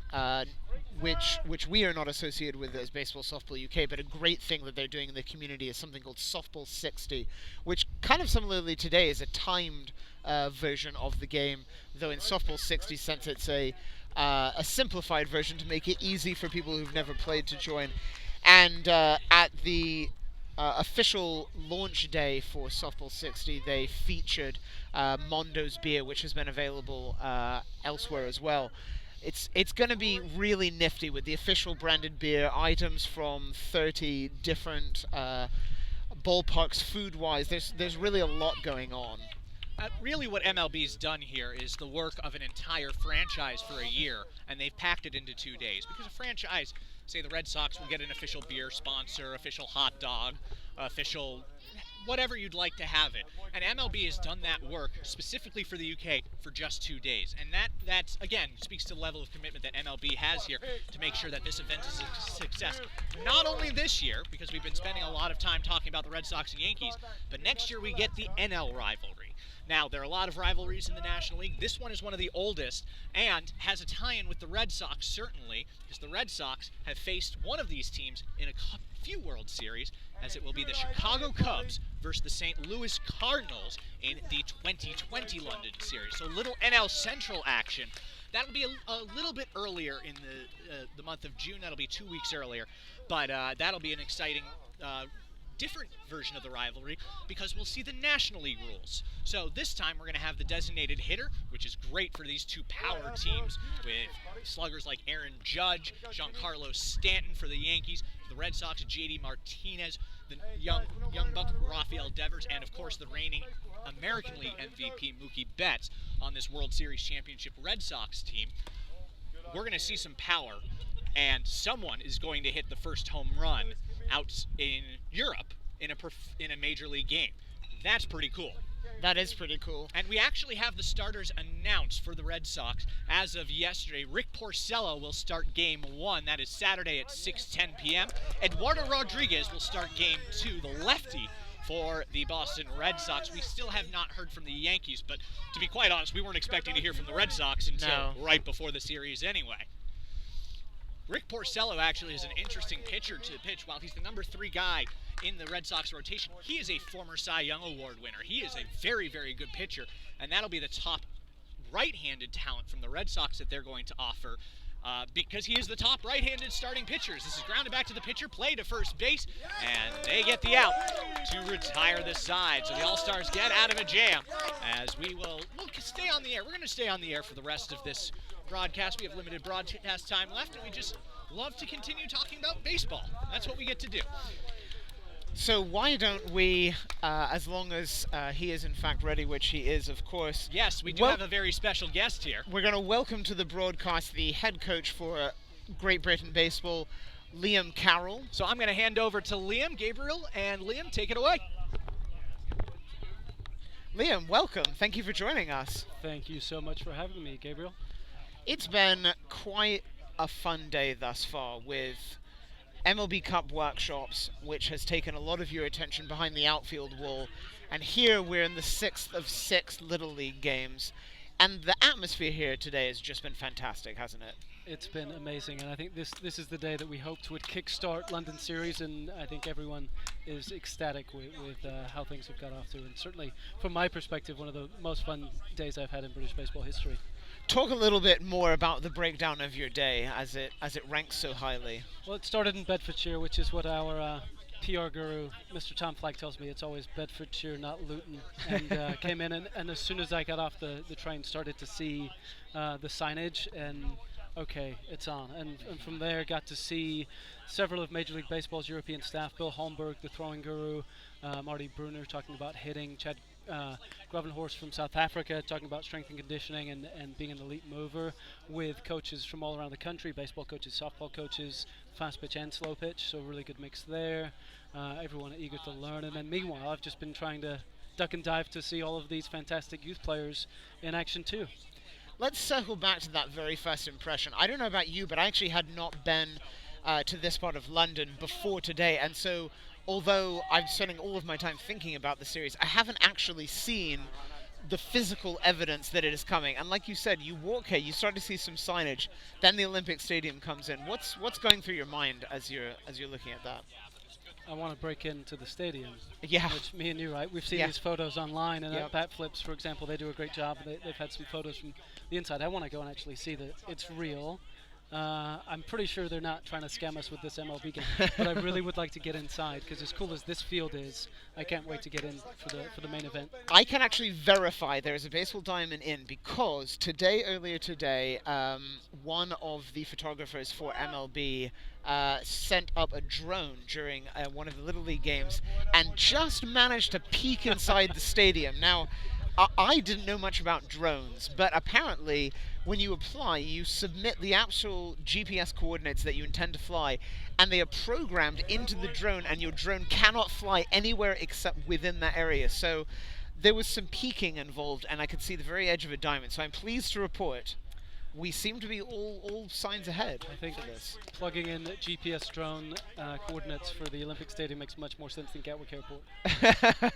which we are not associated with as Baseball Softball UK, but a great thing that they're doing in the community is something called Softball 60, which kind of similarly today is a timed version of the game, though in Softball 60, since it's a simplified version to make it easy for people who've never played to join. And at the official launch day for Softball 60, they featured Mondo's beer, which has been available elsewhere as well. It's going to be really nifty with the official branded beer, items from 30 different ballparks food-wise. There's really a lot going on. Really what MLB's done here is the work of an entire franchise for a year, and they've packed it into 2 days. Because a franchise, say the Red Sox, will get an official beer sponsor, official hot dog, official whatever you'd like to have it. And MLB has done that work specifically for the UK for just 2 days. And that's again, speaks to the level of commitment that MLB has here to make sure that this event is a success. Not only this year, because we've been spending a lot of time talking about the Red Sox and Yankees, but next year we get the NL rivalry. Now, there are a lot of rivalries in the National League. This one is one of the oldest and has a tie-in with the Red Sox, certainly, because the Red Sox have faced one of these teams in a few World Series, as it will be the Chicago Cubs versus the St. Louis Cardinals in the 2020 London Series. So little NL Central action. That'll be a little bit earlier in the month of June. That'll be 2 weeks earlier. But that'll be an exciting different version of the rivalry because we'll see the National League rules. So this time we're going to have the designated hitter, which is great for these two power teams with sluggers like Aaron Judge, Giancarlo Stanton for the Yankees, for the Red Sox, J.D. Martinez, the young buck Rafael Devers, and of course the reigning American League MVP Mookie Betts on this World Series championship Red Sox team. We're going to see some power, and someone is going to hit the first home run out in Europe in a major league game. That's pretty cool. That is pretty cool. And we actually have the starters announced for the Red Sox as of yesterday. Rick Porcello will start Game 1. That is Saturday at 6:10 p.m. Eduardo Rodriguez will start Game 2, the lefty, for the Boston Red Sox. We still have not heard from the Yankees, but to be quite honest, we weren't expecting to hear from the Red Sox until right before the series anyway. Rick Porcello actually is an interesting pitcher to pitch. While he's the number 3 guy in the Red Sox rotation, he is a former Cy Young Award winner. He is a very, very good pitcher, and that'll be the top right-handed talent from the Red Sox that they're going to offer because he is the top right-handed starting pitchers. This is grounded back to the pitcher, play to first base, and they get the out to retire the side. So the All-Stars get out of a jam as we'll stay on the air. We're going to stay on the air for the rest of this broadcast. We have limited broadcast time left, and we just love to continue talking about baseball. That's what we get to do. So why don't we, as long as he is in fact ready, which he is, of course. Yes, we do have a very special guest here. We're going to welcome to the broadcast the head coach for Great Britain Baseball, Liam Carroll. So I'm going to hand over to Liam, Gabriel, and Liam, take it away. Liam, welcome. Thank you for joining us. Thank you so much for having me, Gabriel. It's been quite a fun day thus far with MLB Cup workshops, which has taken a lot of your attention behind the outfield wall. And here we're in the 6th of 6 Little League games. And the atmosphere here today has just been fantastic, hasn't it? It's been amazing, and I think this is the day that we hoped would kickstart London Series, and I think everyone is ecstatic with how things have got off to. And certainly, from my perspective, one of the most fun days I've had in British baseball history. Talk a little bit more about the breakdown of your day as it ranks so highly. Well, it started in Bedfordshire, which is what our PR guru, Mr. Tom Flagg, tells me. It's always Bedfordshire, not Luton. And came in, and as soon as I got off the train, started to see the signage, and okay, it's on. And from there, got to see several of Major League Baseball's European staff, Bill Holmberg, the throwing guru, Marty Bruner talking about hitting, Chad Gravenhorst from South Africa talking about strength and conditioning and being an elite mover, with coaches from all around the country, baseball coaches, softball coaches, fast pitch and slow pitch, so a really good mix there. Everyone eager to learn. And then meanwhile, I've just been trying to duck and dive to see all of these fantastic youth players in action too. Let's circle back to that very first impression. I don't know about you, but I actually had not been to this part of London before today, and so although I'm spending all of my time thinking about the series, I haven't actually seen the physical evidence that it is coming. And like you said, you walk here, you start to see some signage, then the Olympic Stadium comes in. What's going through your mind as you're looking at that? I want to break into the stadium. Yeah. Which me and you, right? We've seen these photos online, and at Bat Flips, for example, they do a great job. They've had some photos from the inside. I want to go and actually see that it's real. I'm pretty sure they're not trying to scam us with this MLB game, but I really would like to get inside because as cool as this field is, I can't wait to get in for the main event. I can actually verify there is a baseball diamond in because earlier today, one of the photographers for MLB sent up a drone during one of the Little League games and just managed to peek inside the stadium. Now, I didn't know much about drones, but apparently when you apply, you submit the actual GPS coordinates that you intend to fly, and they are programmed into the drone, and your drone cannot fly anywhere except within that area. So there was some peeking involved, and I could see the very edge of a diamond. So I'm pleased to report we seem to be all signs ahead. I think for this. Plugging in GPS drone coordinates for the Olympic Stadium makes much more sense than Gatwick Airport.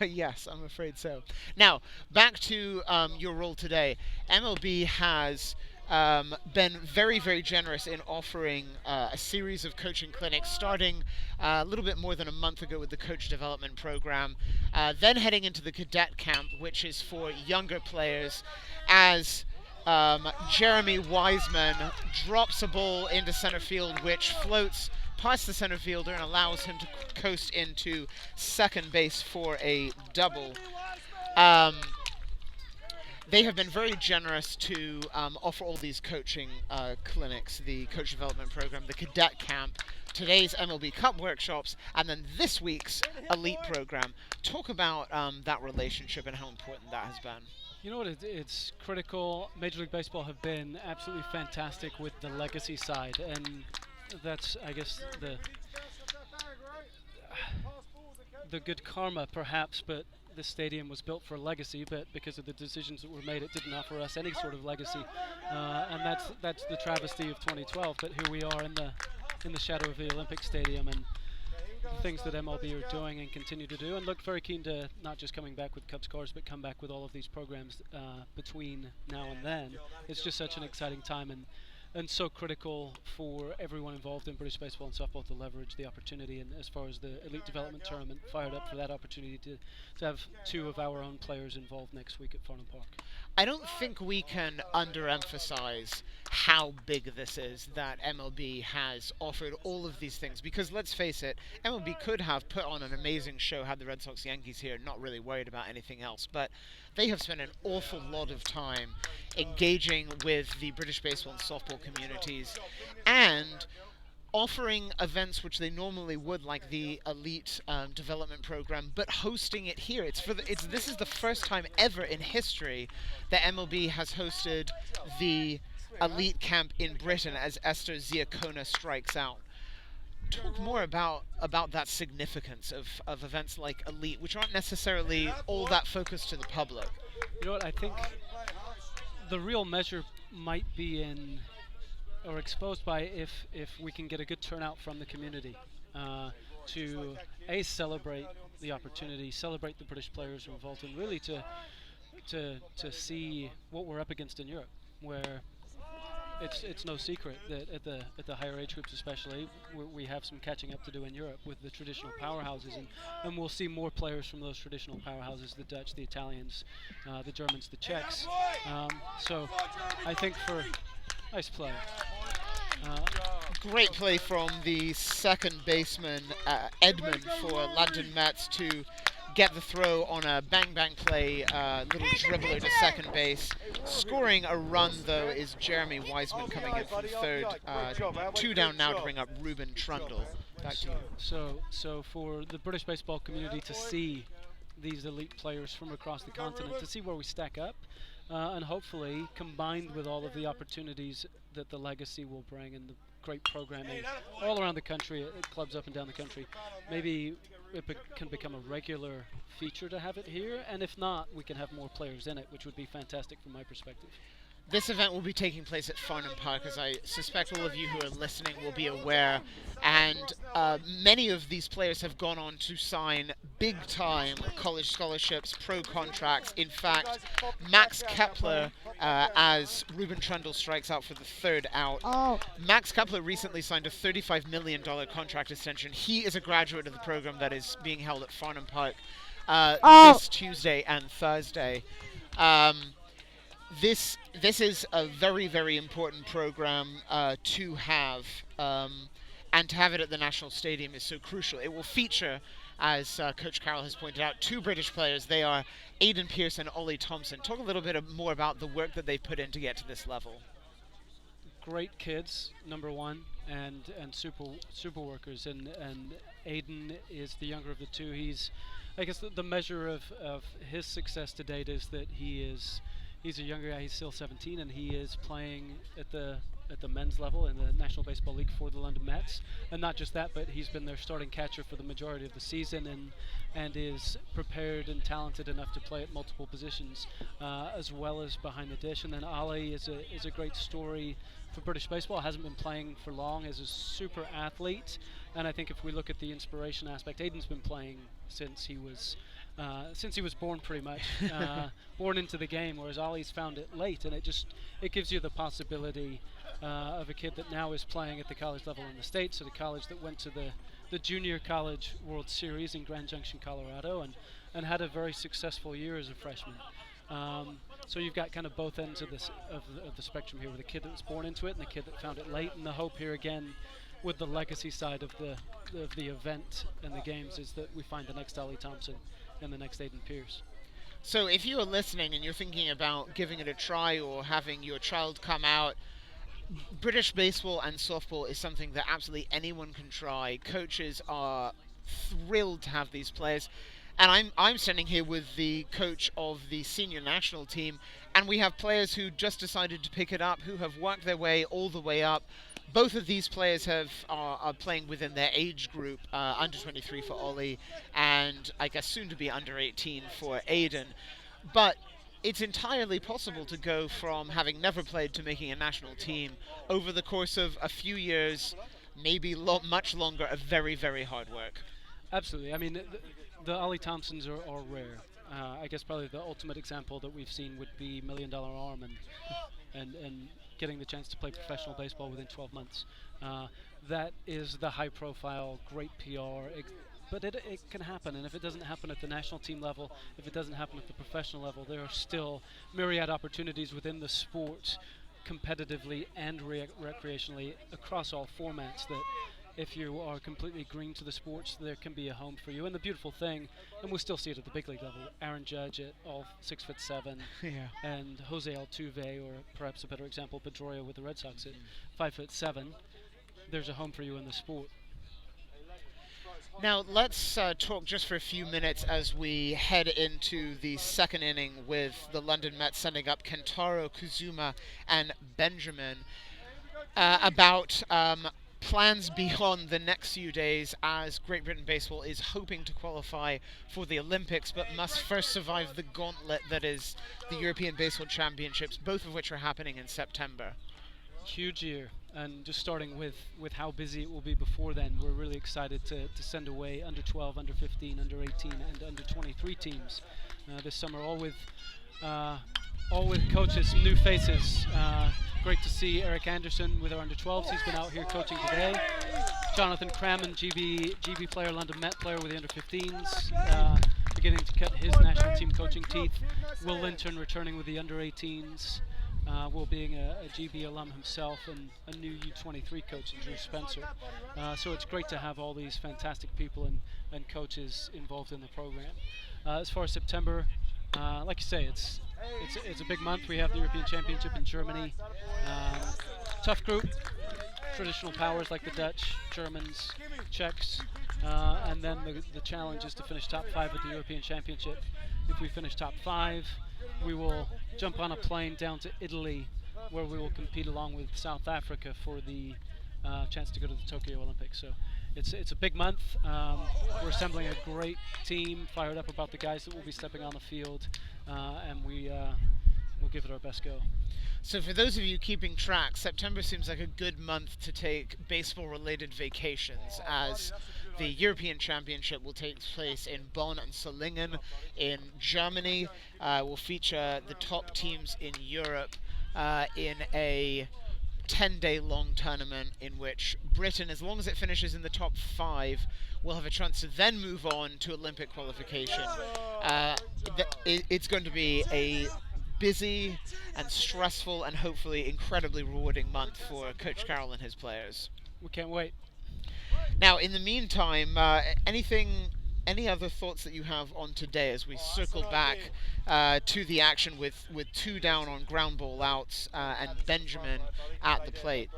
Yes, I'm afraid so. Now, back to your role today. MLB has been very, very generous in offering a series of coaching clinics, starting a little bit more than a month ago with the coach development program, then heading into the cadet camp, which is for younger players, as Jeremy Wiseman drops a ball into center field, which floats past the center fielder and allows him to coast into second base for a double. They have been very generous to offer all these coaching clinics, the coach development program, the cadet camp, today's MLB Cup workshops, and then this week's elite program. Talk about that relationship and how important that has been. You know what, it's critical. Major League Baseball have been absolutely fantastic with the legacy side, and that's, I guess, the good karma, perhaps, but this stadium was built for legacy, but because of the decisions that were made, it didn't offer us any sort of legacy, and that's the travesty of 2012, but here we are in the shadow of the Olympic Stadium, and the things that MLB are doing and continue to do, and look very keen to not just coming back with Cubs cars, but come back with all of these programs between now and then. It's just such an exciting time and so critical for everyone involved in British baseball and softball to leverage the opportunity, and as far as the elite development tournament, fired up for that opportunity to have two of our own players involved next week at Farnham Park. I don't think we can underemphasize how big this is that MLB has offered all of these things, because let's face it, MLB could have put on an amazing show had the Red Sox Yankees here, not really worried about anything else, but they have spent an awful lot of time engaging with the British baseball and softball communities and offering events which they normally would, like the elite development program, but hosting it here. This is the first time ever in history that MLB has hosted the elite camp in Britain as Esther Ziacona strikes out. Talk more about that significance of events like elite, which aren't necessarily all that focused to the public. You know what, I think the real measure might be in, or exposed by, if we can get a good turnout from the community to celebrate the opportunity, celebrate the British players who are involved, and really to see what we're up against in Europe, where it's no secret that at the higher age groups especially, we have some catching up to do in Europe with the traditional powerhouses, and we'll see more players from those traditional powerhouses, the Dutch, the Italians, the Germans, the Czechs. So I think for nice play. Great play from the second baseman, Edmund, for London Mets to get the throw on a bang-bang play, little dribbler to second base. Scoring a run, though, is Jeremy Wiseman coming in from third. Two down now to bring up Ruben Trundle. Back to you. So for the British baseball community to see these elite players from across the continent, to see where we stack up, and hopefully combined with all of the opportunities that the legacy will bring and the great programming all around the country, at clubs up and down the country, maybe it can become a regular feature to have it here, and if not, we can have more players in it, which would be fantastic from my perspective. This event will be taking place at Farnham Park, as I suspect all of you who are listening will be aware, and many of these players have gone on to sign big-time college scholarships, pro contracts. In fact, Max Kepler, as Ruben Trundle strikes out for the third out, Max Kepler recently signed a $35 million contract extension. He is a graduate of the program that is being held at Farnham Park this Tuesday and Thursday. this is a very, very important program to have, and to have it at the National Stadium is so crucial. It will feature, as Coach Carroll has pointed out, two British players. They are Aidan Pearce and Ollie Thompson. Talk a little bit more about the work that they've put in to get to this level. Great kids, number one, and super workers. And Aidan is the younger of the two. He's, I guess, the measure of his success to date is that he's a younger guy. He's still 17, and he is playing at the men's level in the National Baseball League for the London Mets. And not just that, but he's been their starting catcher for the majority of the season, and is prepared and talented enough to play at multiple positions, as well as behind the dish. And then Ollie is a great story for British baseball. Hasn't been playing for long, as a super athlete. And I think if we look at the inspiration aspect, Aidan's been playing since he was born, pretty much, born into the game, whereas Ollie's found it late, and it gives you the possibility of a kid that now is playing at the college level in the States, at a college that went to the Junior College World Series in Grand Junction, Colorado, and had a very successful year as a freshman. So you've got kind of both ends of the spectrum here, with a kid that was born into it and a kid that found it late. And the hope here again, with the legacy side of the event and the games, is that we find the next Ollie Thompson and the next Aidan Pearce. So if you are listening and you're thinking about giving it a try or having your child come out, British baseball and softball is something that absolutely anyone can try. Coaches are thrilled to have these players. And I'm standing here with the coach of the senior national team, and we have players who just decided to pick it up, who have worked their way all the way up. Both of these players are playing within their age group, under 23 for Ollie, and I guess soon to be under 18 for Aidan. But it's entirely possible to go from having never played to making a national team over the course of a few years, maybe much longer, of very, very hard work. Absolutely. I mean, the Ollie Thompsons are rare. I guess probably the ultimate example that we've seen would be $1 Million Arm and getting the chance to play professional baseball within 12 months. That is the high-profile, great PR. But it can happen, and if it doesn't happen at the national team level, if it doesn't happen at the professional level, there are still myriad opportunities within the sport, competitively and recreationally, across all formats, that if you are completely green to the sports, there can be a home for you. And the beautiful thing, and we still see it at the big league level, Aaron Judge at all 6'7", Yeah. and Jose Altuve, or perhaps a better example, Pedroia with the Red Sox at 5'7". There's a home for you in the sport. Now let's talk just for a few minutes as we head into the second inning with the London Mets sending up Kentaro, Kuzuma, and Benjamin, about plans beyond the next few days, as Great Britain Baseball is hoping to qualify for the Olympics, but must first survive the gauntlet that is the European Baseball Championships, both of which are happening in September. Huge year, and just starting with how busy it will be before then, we're really excited to send away under 12, under 15, under 18, and under 23 teams this summer, all with coaches, some new faces. Great to see Eric Anderson with our under 12s. He's been out here coaching today. Jonathan Crammond, GB player, London Met player with the under 15s, beginning to cut his national team coaching teeth. Will Linton returning with the under 18s. Will being a GB alum himself, and a new U23 coach in Drew Spencer. So it's great to have all these fantastic people and coaches involved in the program. As far as September, like you say, it's a big month. We have the European Championship in Germany. Tough group, traditional powers like the Dutch, Germans, Czechs, and then the challenge is to finish top 5 at the European Championship. If we finish top 5, we will jump on a plane down to Italy, where we will compete along with South Africa for the chance to go to the Tokyo Olympics. So it's a big month. We're assembling a great team, fired up about the guys that will be stepping on the field, and we'll give it our best go. So for those of you keeping track, September seems like a good month to take baseball-related vacations, as the European Championship will take place in Bonn and Solingen in Germany. Will feature the top teams in Europe in a 10-day long tournament in which Britain, as long as it finishes in the top 5, will have a chance to then move on to Olympic qualification. It's going to be a busy and stressful and hopefully incredibly rewarding month for Coach Carroll and his players. We can't wait. Now, in the meantime, any other thoughts that you have on today as we circle back to the action with 2 down on ground ball outs and Benjamin at the plate?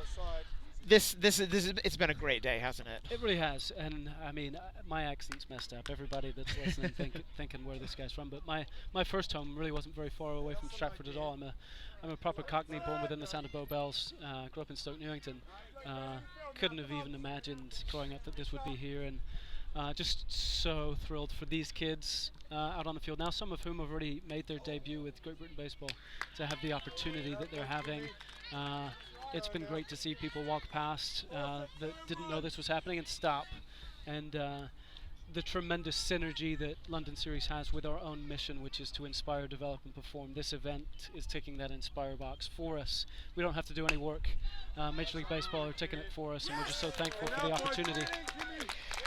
It's been a great day, hasn't it? It really has, and I mean, my accent's messed up. Everybody that's listening thinking where this guy's from, but my first home really wasn't very far away from Stratford at all. I'm a proper Cockney, born within the sound of Bow Bells. Grew up in Stoke Newington. Couldn't have even imagined growing up that this would be here, and just so thrilled for these kids out on the field now, some of whom have already made their debut with Great Britain Baseball, to have the opportunity that they're having. It's been great to see people walk past that didn't know this was happening and stop, and the tremendous synergy that London Series has with our own mission, which is to inspire, develop, and perform. This event is ticking that inspire box for us. We don't have to do any work. Major League Baseball are taking it for us, and we're just so thankful for the opportunity.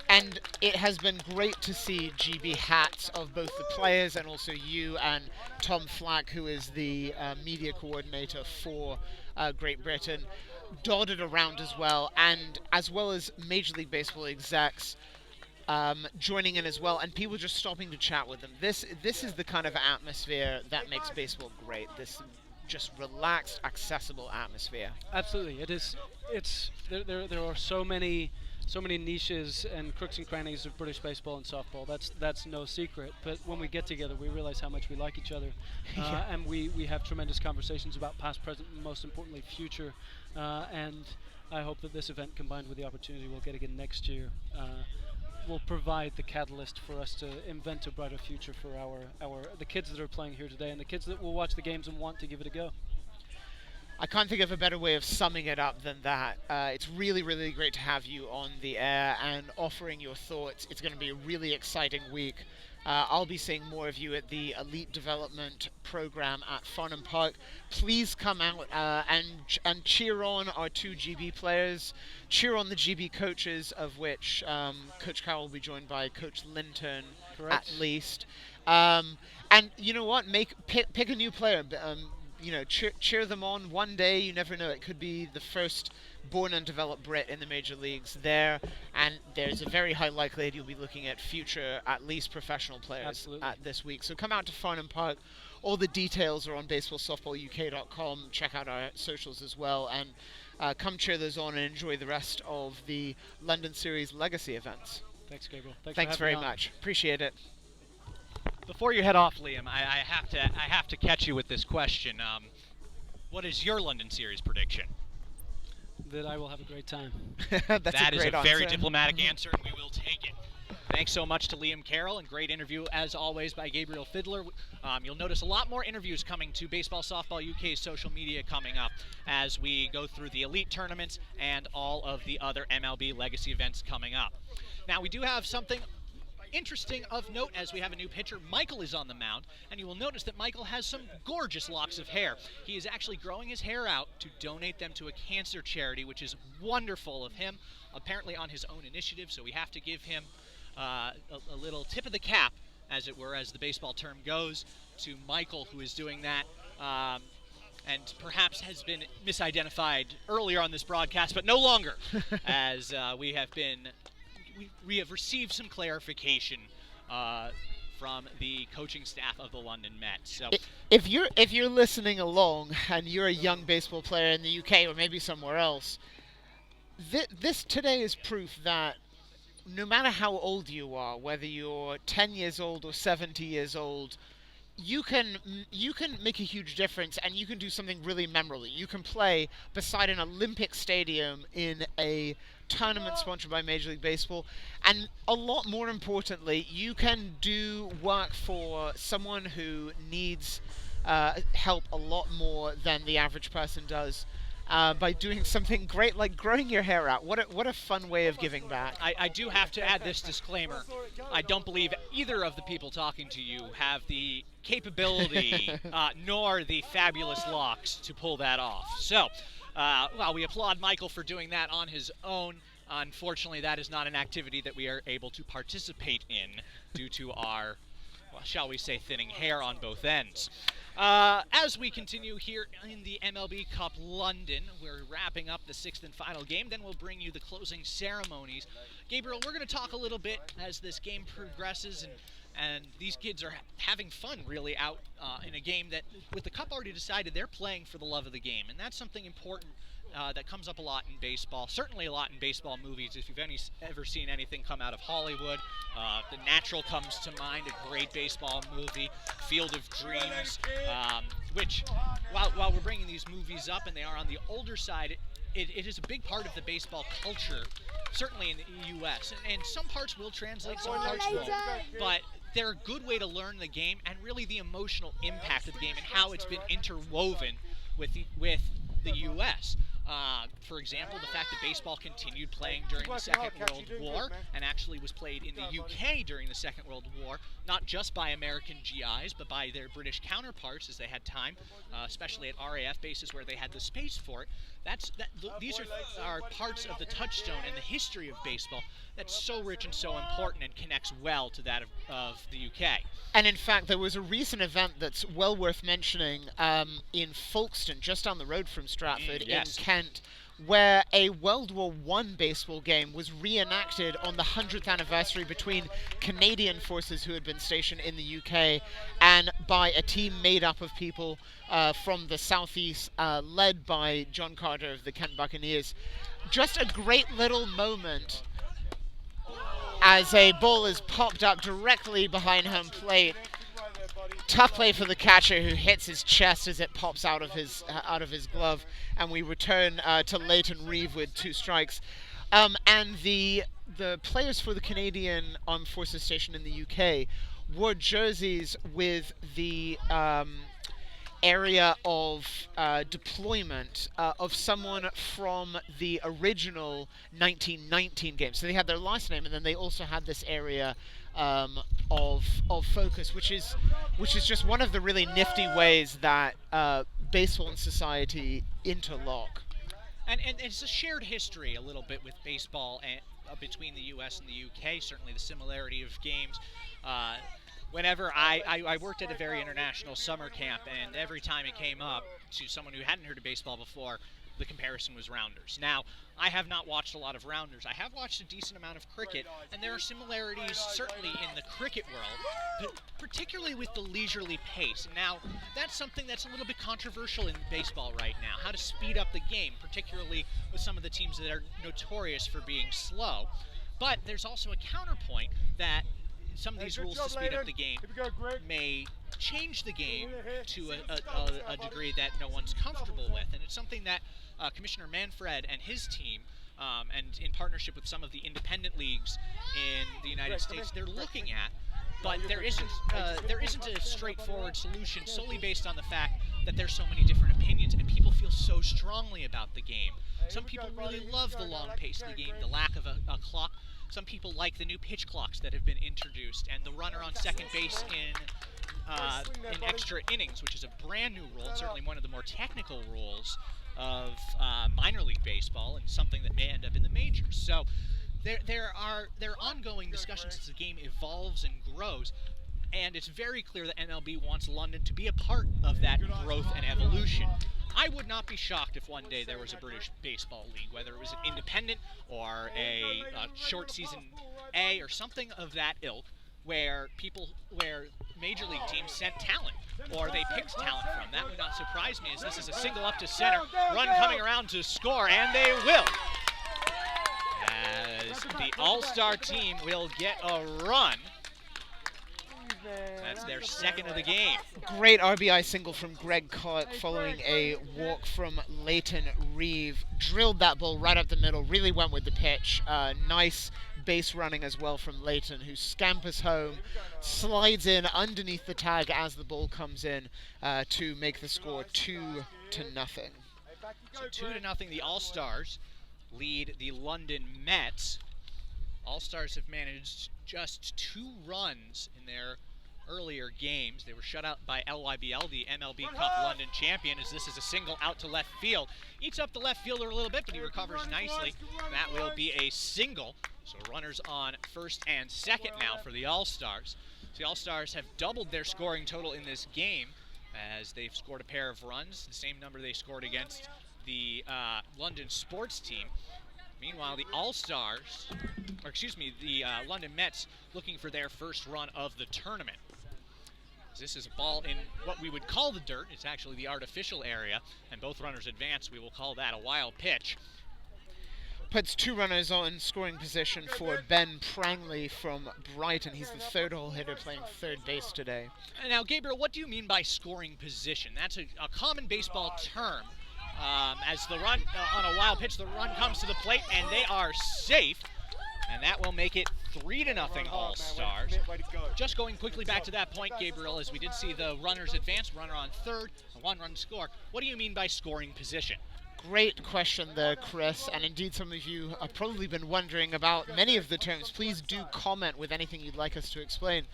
And it has been great to see GB hats of both the players and also you and Tom Flack, who is the media coordinator for Great Britain, dotted around as well as Major League Baseball execs joining in as well, and people just stopping to chat with them. This is the kind of atmosphere that makes baseball great. This just relaxed, accessible atmosphere. Absolutely, it is. There are so many niches and crooks and crannies of British baseball and softball. That's no secret. But when we get together, we realize how much we like each other, and we have tremendous conversations about past, present, and most importantly, future. And I hope that this event, combined with the opportunity we'll get again next year, will provide the catalyst for us to invent a brighter future for the kids that are playing here today and the kids that will watch the games and want to give it a go. I can't think of a better way of summing it up than that. It's really, really great to have you on the air and offering your thoughts. It's going to be a really exciting week. I'll be seeing more of you at the Elite Development Program at Farnham Park. Please come out and cheer on our 2 GB players. Cheer on the GB coaches, of which Coach Carroll will be joined by Coach Linton. Correct. At least. And you know what? Pick a new player. Cheer them on. One day, you never know, it could be the first born and developed Brit in the major leagues there, and there's a very high likelihood you'll be looking at future, at least professional players at this week. So come out to Farnham Park. All the details are on BaseballSoftballUK.com. Check out our socials as well, and come cheer those on and enjoy the rest of the London Series Legacy events. Thanks, Gabriel. Thanks very much. Appreciate it. Before you head off, Liam, I have to catch you with this question. What is your London Series prediction? That I will have a great time. That is a very answer. Diplomatic answer, and we will take it. Thanks so much to Liam Carroll, and great interview, as always, by Gabriel Fiddler. You'll notice a lot more interviews coming to Baseball Softball UK's social media coming up as we go through the Elite tournaments and all of the other MLB Legacy events coming up. Now, we do have something interesting of note as we have a new pitcher. Michael is on the mound, and you will notice that Michael has some gorgeous locks of hair. He is actually growing his hair out to donate them to a cancer charity, which is wonderful of him, apparently on his own initiative, so we have to give him a little tip of the cap, as it were, as the baseball term goes, to Michael, who is doing that, and perhaps has been misidentified earlier on this broadcast, but no longer, as we have received some clarification from the coaching staff of the London Mets. So, if you're listening along and you're a young baseball player in the UK or maybe somewhere else, this today is proof that no matter how old you are, whether you're 10 years old or 70 years old, you can make a huge difference, and you can do something really memorable. You can play beside an Olympic stadium in a tournament sponsored by Major League Baseball, and a lot more importantly, you can do work for someone who needs help a lot more than the average person does by doing something great like growing your hair out. What a fun way of giving back. I do have to add this disclaimer. I don't believe either of the people talking to you have the capability nor the fabulous locks to pull that off. So, while we applaud Michael for doing that on his own, unfortunately that is not an activity that we are able to participate in due to our, well, shall we say, thinning hair on both ends. As we continue here in the MLB Cup London, we're wrapping up the 6th and final game. Then we'll bring you the closing ceremonies. Gabriel, we're going to talk a little bit as this game progresses, and these kids are having fun really out in a game that, with the Cup already decided, they're playing for the love of the game. And that's something important that comes up a lot in baseball, certainly a lot in baseball movies. If you've ever seen anything come out of Hollywood, The Natural comes to mind, a great baseball movie, Field of Dreams, which, while we're bringing these movies up and they are on the older side, it is a big part of the baseball culture, certainly in the U.S. And some parts will translate, some parts won't. But they're a good way to learn the game and really the emotional impact of the game and how it's been interwoven with the U.S. For example, the fact that baseball continued playing during the Second World War and actually was played in the UK during the Second World War, not just by American GIs, but by their British counterparts as they had time, especially at RAF bases where they had the space for it. These are parts of the touchstone and the history of baseball that's so rich and so important and connects well to that of the UK. And in fact, there was a recent event that's well worth mentioning in Folkestone, just down the road from Stratford, yes. in Kent, where a World War I baseball game was reenacted on the 100th anniversary between Canadian forces who had been stationed in the UK and by a team made up of people from the southeast, led by John Carter of the Kent Buccaneers. Just a great little moment as a ball is popped up directly behind home plate. Tough play for the catcher, who hits his chest as it pops out of his glove, and we return to Leighton Reeve with 2 strikes. And the players for the Canadian Armed Forces station in the UK wore jerseys with the area of deployment of someone from the original 1919 game. So they had their last name, and then they also had this area of focus, which is just one of the really nifty ways that baseball and society interlock. And it's a shared history a little bit with baseball and between the U.S. and the U.K., certainly the similarity of games. Whenever I worked at a very international summer camp, and every time it came up to someone who hadn't heard of baseball before, the comparison was rounders. Now, I have not watched a lot of rounders. I have watched a decent amount of cricket, and there are similarities certainly in the cricket world, but particularly with the leisurely pace. Now, that's something that's a little bit controversial in baseball right now, how to speed up the game, particularly with some of the teams that are notorious for being slow. But there's also a counterpoint that some of these rules to speed up the game may change the game to a degree that no one's comfortable with. And it's something that Commissioner Manfred and his team, and in partnership with some of the independent leagues in the United States, they're looking at. But there isn't a straightforward solution solely based on the fact that there's so many different opinions and people feel so strongly about the game. Some people really love the long pace of the game, the lack of a clock. Some people like the new pitch clocks that have been introduced, and the runner on second base in extra innings, which is a brand new rule, certainly one of the more technical rules of minor league baseball, and something that may end up in the majors. So there are ongoing discussions as the game evolves and grows, and it's very clear that MLB wants London to be a part of that growth and evolution. I would not be shocked if one day there was a British Baseball League, whether it was an independent or a short season A or something of that ilk, where major league teams sent talent, or they picked talent from. That would not surprise me, as this is a single up to center, run coming around to score, and they will. As the All-Star team will get a run. That's their second of the game. Great RBI single from Greg Koch following a walk from Leighton Reeve. Drilled that ball right up the middle, really went with the pitch. Nice base running as well from Leighton, who scampers home, slides in underneath the tag as the ball comes in to make the score 2-0. So 2-0, the All-Stars lead the London Mets. All-Stars have managed just 2 runs in their earlier games. They were shut out by LYBL, the MLB Cup London champion, as this is a single out to left field. Eats up the left fielder a little bit, but he recovers nicely. That will be a single. So runners on first and second now for the All-Stars. So the All-Stars have doubled their scoring total in this game, as they've scored a pair of runs, the same number they scored against the London sports team. Meanwhile, the All-Stars, or excuse me, the London Mets looking for their first run of the tournament. This is a ball in what we would call the dirt. It's actually the artificial area, and both runners advance. We will call that a wild pitch. Puts 2 runners on scoring position for Ben Prangley from Brighton. He's the third hole hitter playing third base today. Now, Gabriel, what do you mean by scoring position? That's a common baseball term. As the run on a wild pitch, the run comes to the plate, and they are safe. And that will make it 3-0 All-Stars. Just going quickly back to that point, Gabriel, as we did see the runners advance, runner on third, a 1-run score. What do you mean by scoring position? Great question there, Chris, and indeed some of you have probably been wondering about many of the terms. Please do comment with anything you'd like us to explain.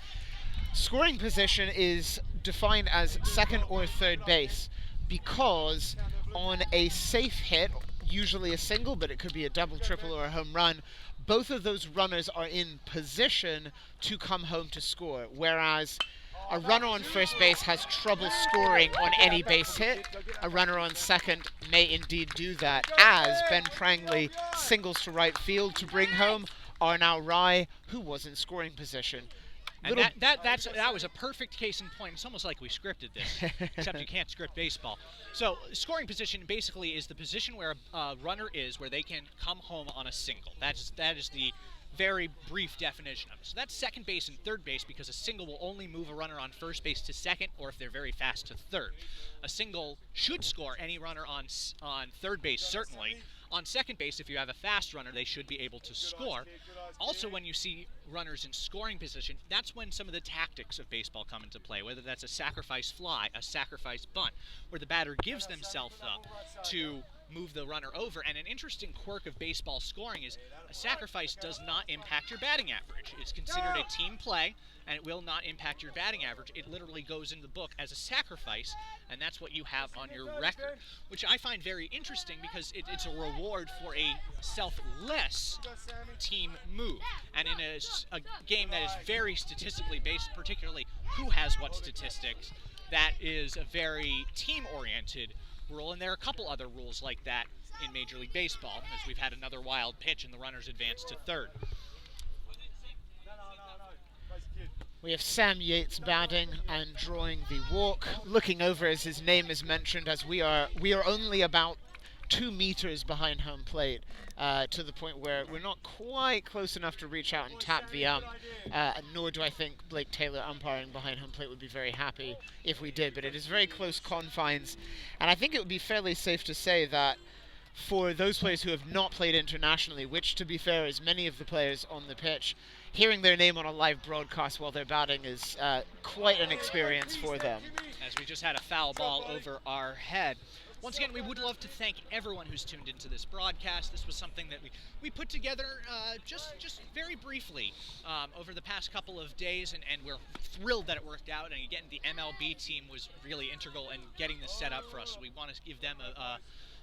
Scoring position is defined as second or third base because on a safe hit, usually a single, but it could be a double, triple, or a home run, both of those runners are in position to come home to score, whereas a runner on first base has trouble scoring on any base hit. A runner on second may indeed do that, as Ben Prangley singles to right field to bring home Arnau Rai, who was in scoring position. And that was a perfect case in point. It's almost like we scripted this, except you can't script baseball. So scoring position basically is the position where a runner is where they can come home on a single. That is the very brief definition of it. So that's second base and third base because a single will only move a runner on first base to second, or if they're very fast, to third. A single should score any runner on third base, certainly. On second base, if you have a fast runner, they should be able to score. Also, when you see runners in scoring position, that's when some of the tactics of baseball come into play, whether that's a sacrifice fly, a sacrifice bunt, where the batter gives themselves up to move the runner over. And an interesting quirk of baseball scoring is a sacrifice does not impact your batting average. It's considered a team play, and it will not impact your batting average. It literally goes in the book as a sacrifice, and that's what you have on your record, which I find very interesting because it's a reward for a selfless team move. And in a game that is very statistically based, particularly who has what statistics, that is a very team-oriented rule, and there are a couple other rules like that in Major League Baseball, as we've had another wild pitch and the runners advance to third. We have Sam Yates batting and drawing the walk, looking over as his name is mentioned, as we are only about 2 meters behind home plate, to the point where we're not quite close enough to reach out and tap the ump, nor do I think Blake Taylor umpiring behind home plate would be very happy if we did, but it is very close confines, and I think it would be fairly safe to say that for those players who have not played internationally, which to be fair is many of the players on the pitch, hearing their name on a live broadcast while they're batting is quite an experience for them. As we just had a foul ball over our head. Once again, we would love to thank everyone who's tuned into this broadcast. This was something that we put together just very briefly over the past couple of days, and we're thrilled that it worked out. And again, the MLB team was really integral in getting this set up for us. So we want to give them a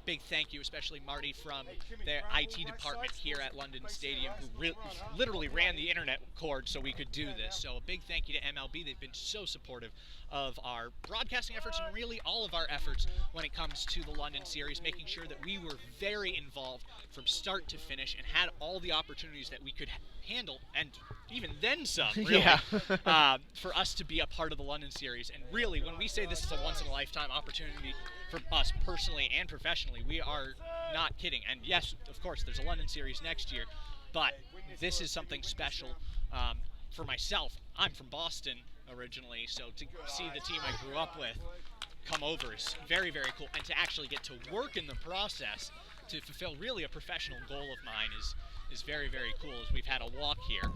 big thank you, especially Marty from their IT department here at London Stadium, who literally ran the internet cord so we could do this. So a big thank you to MLB. They've been so supportive of our broadcasting efforts and really all of our efforts when it comes to the London series, making sure that we were very involved from start to finish and had all the opportunities that we could handle, and even then some, really, for us to be a part of the London series. And really, when we say this is a once-in-a-lifetime opportunity for us personally and professionally, we are not kidding. And yes, of course, there's a London series next year, but this is something special for myself. I'm from Boston originally, so to see the team I grew up with come over is very, very cool. And to actually get to work in the process to fulfill really a professional goal of mine is very, very cool, as we've had a walk here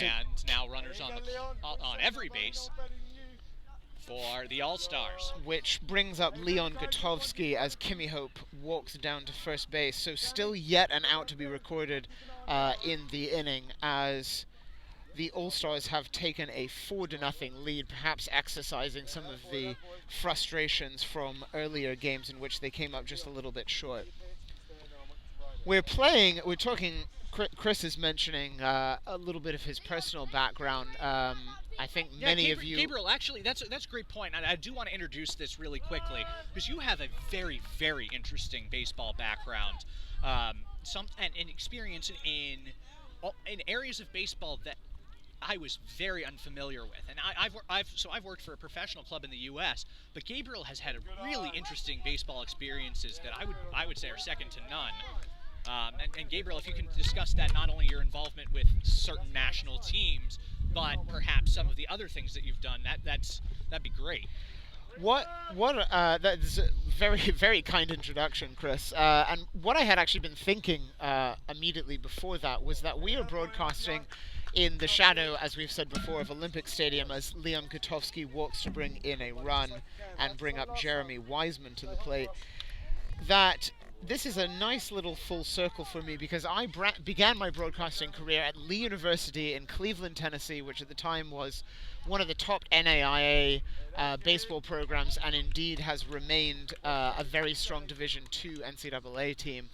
and now runners on every base for the All-Stars. Which brings up Leon Gotovsky as Kimmy Hope walks down to first base. So still yet an out to be recorded in the inning, as the All-Stars have taken a 4-0 lead, perhaps exercising some of the frustrations from earlier games in which they came up just a little bit short. We're talking, Chris is mentioning a little bit of his personal background. I think Yeah, many of you... Gabriel, actually, that's a great point. And I do want to introduce this really quickly because you have a very, very interesting baseball background, and experience in areas of baseball that I was very unfamiliar with. And I've worked for a professional club in the U.S., but Gabriel has had a really interesting baseball experiences that I would say are second to none. And Gabriel, if you can discuss that, not only your involvement with certain national teams, but perhaps some of the other things that you've done, that'd be great. That's a very, very kind introduction, Chris. And what I had actually been thinking immediately before that was that we are broadcasting in the shadow, as we've said before, of Olympic Stadium as Liam Carroll walks to bring in a run and bring up Jeremy Wiseman to the plate. That this is a nice little full circle for me because I began my broadcasting career at Lee University in Cleveland, Tennessee, which at the time was one of the top NAIA baseball programs and indeed has remained a very strong Division II NCAA team.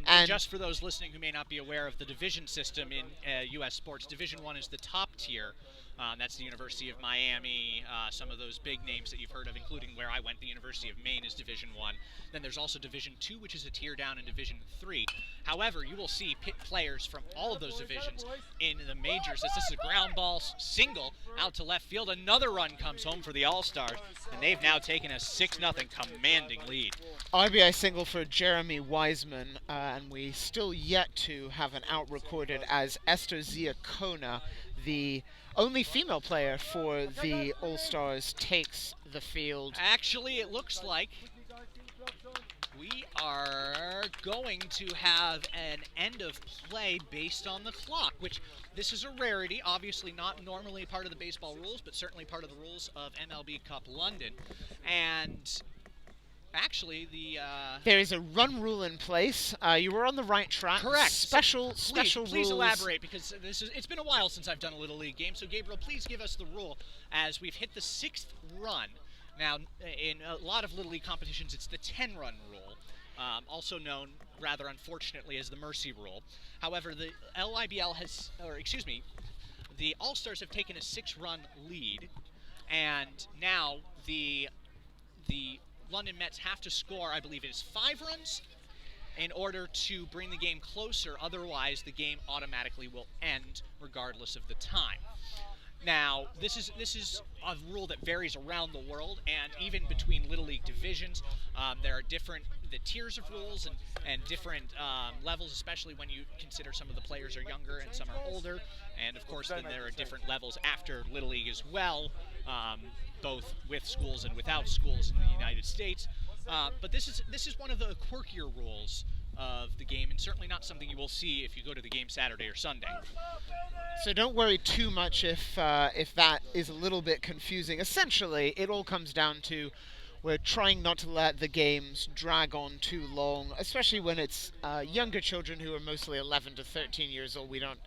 And just for those listening who may not be aware of the division system in U.S. sports, Division I is the top tier. That's the University of Miami, some of those big names that you've heard of, including where I went, the University of Maine is Division I. Then there's also Division II, which is a tier down in Division III. However, you will see players from all of those divisions in the majors. This is a ground ball single out to left field. Another run comes home for the All-Stars, and they've now taken a 6-0 commanding lead. RBI single for Jeremy Wiseman, and we still yet to have an out recorded as Esther Ziacona, the only female player for the All-Stars, takes the field. Actually, it looks like we are going to have an end of play based on the clock, which this is a rarity, obviously not normally part of the baseball rules, but certainly part of the rules of MLB Cup London. And actually, there is a run rule in place. You were on the right track. Correct. Special rules. Please elaborate, because it's been a while since I've done a Little League game. So, Gabriel, please give us the rule as we've hit the 6th run. Now, in a lot of Little League competitions, it's the 10-run rule, also known, rather unfortunately, as the mercy rule. However, the the All-Stars have taken a 6-run lead, and now the London Mets have to score, I believe it is 5 runs, in order to bring the game closer. Otherwise, the game automatically will end regardless of the time. Now, this is a rule that varies around the world, and even between Little League divisions, there are the tiers of rules and different levels, especially when you consider some of the players are younger and some are older. And of course, then there are different levels after Little League as well, both with schools and without schools in the United States. But this is one of the quirkier rules of the game, and certainly not something you will see if you go to the game Saturday or Sunday. So don't worry too much if that is a little bit confusing. Essentially, it all comes down to we're trying not to let the games drag on too long, especially when it's younger children who are mostly 11 to 13 years old. We don't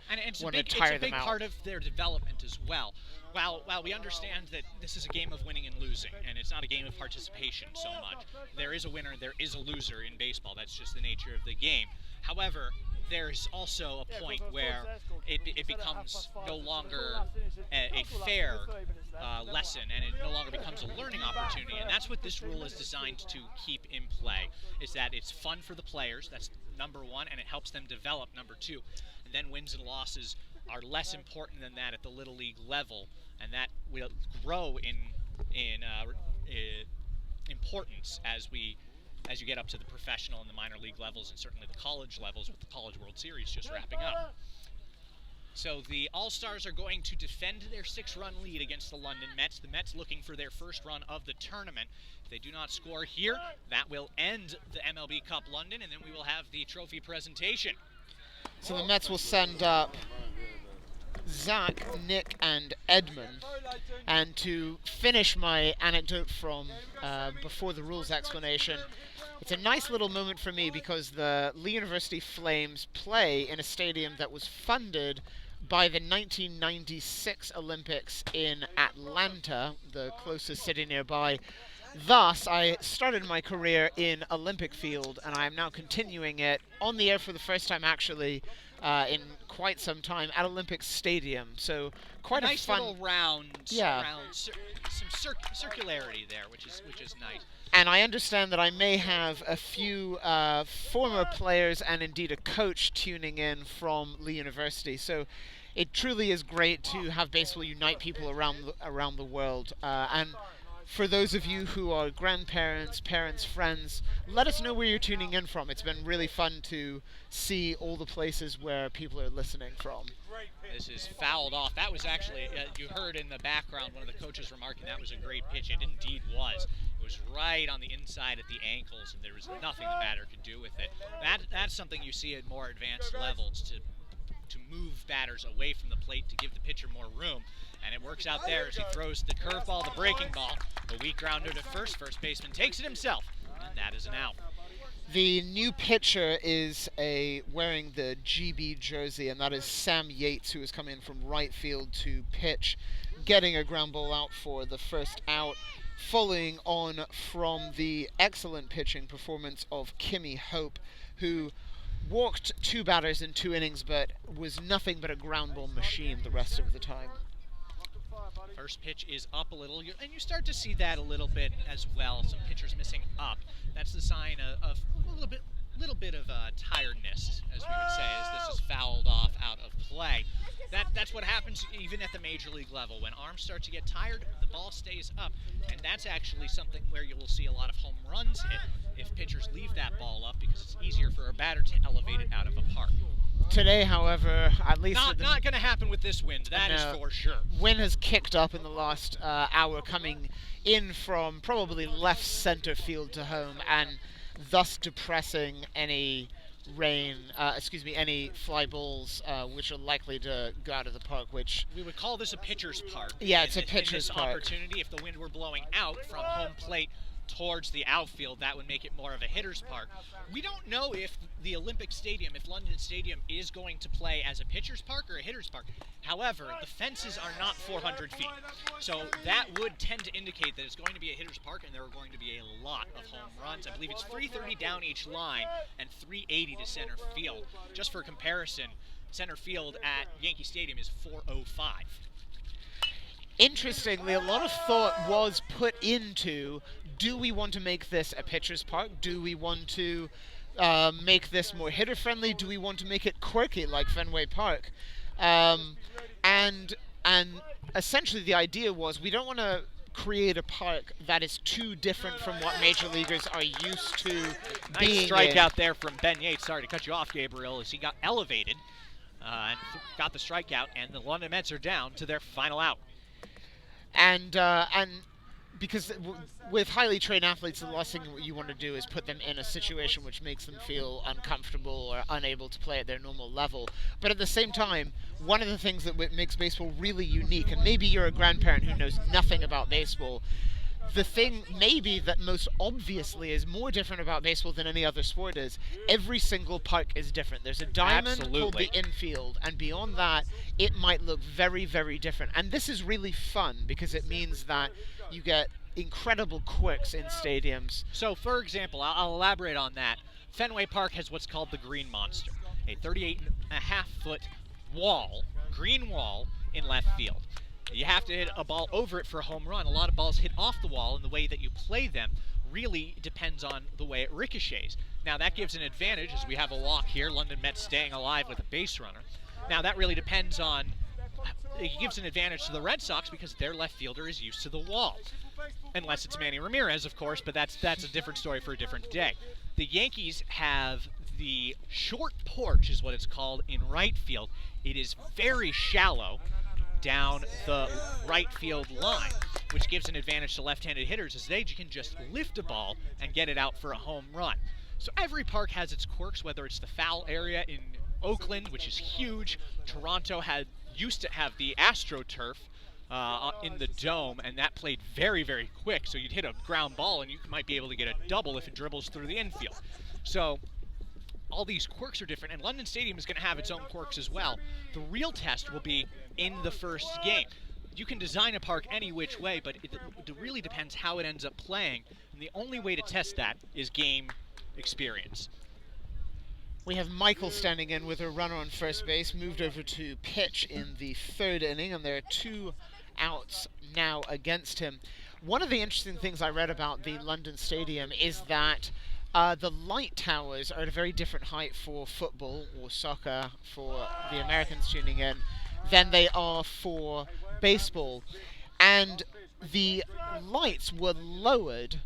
want to tire them out. It's a big part of their development as well. While we understand that this is a game of winning and losing, and it's not a game of participation so much, there is a winner and there is a loser in baseball. That's just the nature of the game. However, there's also a point where it becomes no longer a fair lesson, and it no longer becomes a learning opportunity. And that's what this rule is designed to keep in play, is that it's fun for the players, that's number one, and it helps them develop, number two. And then wins and losses are less important than that at the Little League level, and that will grow in importance as you get up to the professional and the minor league levels, and certainly the college levels, with the College World Series just wrapping up. So the All-Stars are going to defend their 6-run lead against the London Mets. The Mets looking for their first run of the tournament. If they do not score here, that will end the MLB Cup London, and then we will have the trophy presentation. So the Mets will send up Zach, Nick, and Edmund. And to finish my anecdote from before the rules explanation, it's a nice little moment for me because the Lee University Flames play in a stadium that was funded by the 1996 Olympics in Atlanta, the closest city nearby. Thus, I started my career in Olympic field, and I am now continuing it on the air for the first time, actually, in quite some time at Olympic Stadium. So quite nice a fun little round, Yeah. some circularity there, which is nice. And I understand that I may have a few former players and indeed a coach tuning in from Lee University. So it truly is great to have baseball unite people around the world. And for those of you who are grandparents, parents, friends, let us know where you're tuning in from. It's been really fun to see all the places where people are listening from. This is fouled off. That was actually, you heard in the background one of the coaches remarking that was a great pitch. It indeed was. It was right on the inside at the ankles, and there was nothing the batter could do with it. That's something you see at more advanced levels, to move batters away from the plate to give the pitcher more room. And it works out there as he throws the curveball, the breaking ball. A weak grounder to first. First baseman takes it himself, and that is an out. The new pitcher is wearing the GB jersey, and that is Sam Yates, who has come in from right field to pitch, getting a ground ball out for the first out, following on from the excellent pitching performance of Kimmy Hope, who walked 2 batters in 2 innings, but was nothing but a ground ball machine the rest of the time. First pitch is up a little, and you start to see that a little bit as well. Some pitchers missing up. That's the sign of a little bit of tiredness, as we would say, as this is fouled off out of play. That's what happens even at the major league level. When arms start to get tired, the ball stays up, and that's actually something where you will see a lot of home runs hit if pitchers leave that ball up, because it's easier for a batter to elevate it out of a park. Today, however, at least not going to happen with this wind. That is for sure. Wind has kicked up in the last hour, coming in from probably left center field to home, and thus depressing any any fly balls which are likely to go out of the park. Which we would call this a pitcher's park. Yeah, it's a pitcher's park. Opportunity. If the wind were blowing out from home plate towards the outfield, that would make it more of a hitter's park. We don't know if the Olympic Stadium, if London Stadium is going to play as a pitcher's park or a hitter's park. However, the fences are not 400 feet. So that would tend to indicate that it's going to be a hitter's park, and there are going to be a lot of home runs. I believe it's 330 down each line and 380 to center field. Just for comparison, center field at Yankee Stadium is 405. Interestingly, a lot of thought was put into, do we want to make this a pitcher's park? Do we want to make this more hitter friendly? Do we want to make it quirky like Fenway Park? And essentially the idea was, we don't want to create a park that is too different from what major leaguers are used to being. Nice strikeout there from Ben Yates. Sorry to cut you off, Gabriel, as he got elevated and got the strikeout, and the London Mets are down to their final out. And because with highly trained athletes, the last thing you want to do is put them in a situation which makes them feel uncomfortable or unable to play at their normal level. But at the same time, one of the things that makes baseball really unique, and maybe you're a grandparent who knows nothing about baseball, the thing maybe that most obviously is more different about baseball than any other sport is, every single park is different. There's a diamond called the infield, and beyond that, it might look very, very different. And this is really fun because it means that you get incredible quirks in stadiums. So, for example, I'll elaborate on that. Fenway Park has what's called the Green Monster, a 38.5-foot wall, green wall, in left field. You have to hit a ball over it for a home run. A lot of balls hit off the wall, and the way that you play them really depends on the way it ricochets. Now, that gives an advantage, as we have a walk here, London Mets staying alive with a base runner. Now, that really depends on, it gives an advantage to the Red Sox because their left fielder is used to the wall. Unless it's Manny Ramirez, of course, but that's a different story for a different day. The Yankees have the short porch, is what it's called, in right field. It is very shallow down the right field line, which gives an advantage to left-handed hitters, as they can just lift a ball and get it out for a home run. So every park has its quirks, whether it's the foul area in Oakland, which is huge. Toronto used to have the AstroTurf in the dome, and that played very, very quick, so you'd hit a ground ball and you might be able to get a double if it dribbles through the infield. So all these quirks are different, and London Stadium is going to have its own quirks as well. The real test will be in the first game. You can design a park any which way, but it really depends how it ends up playing, and the only way to test that is game experience. We have Michael standing in with a runner on first base, moved over to pitch in the third inning, and there are 2 outs now against him. One of the interesting things I read about the London Stadium is that the light towers are at a very different height for football or soccer for the Americans tuning in than they are for baseball. And the lights were lowered,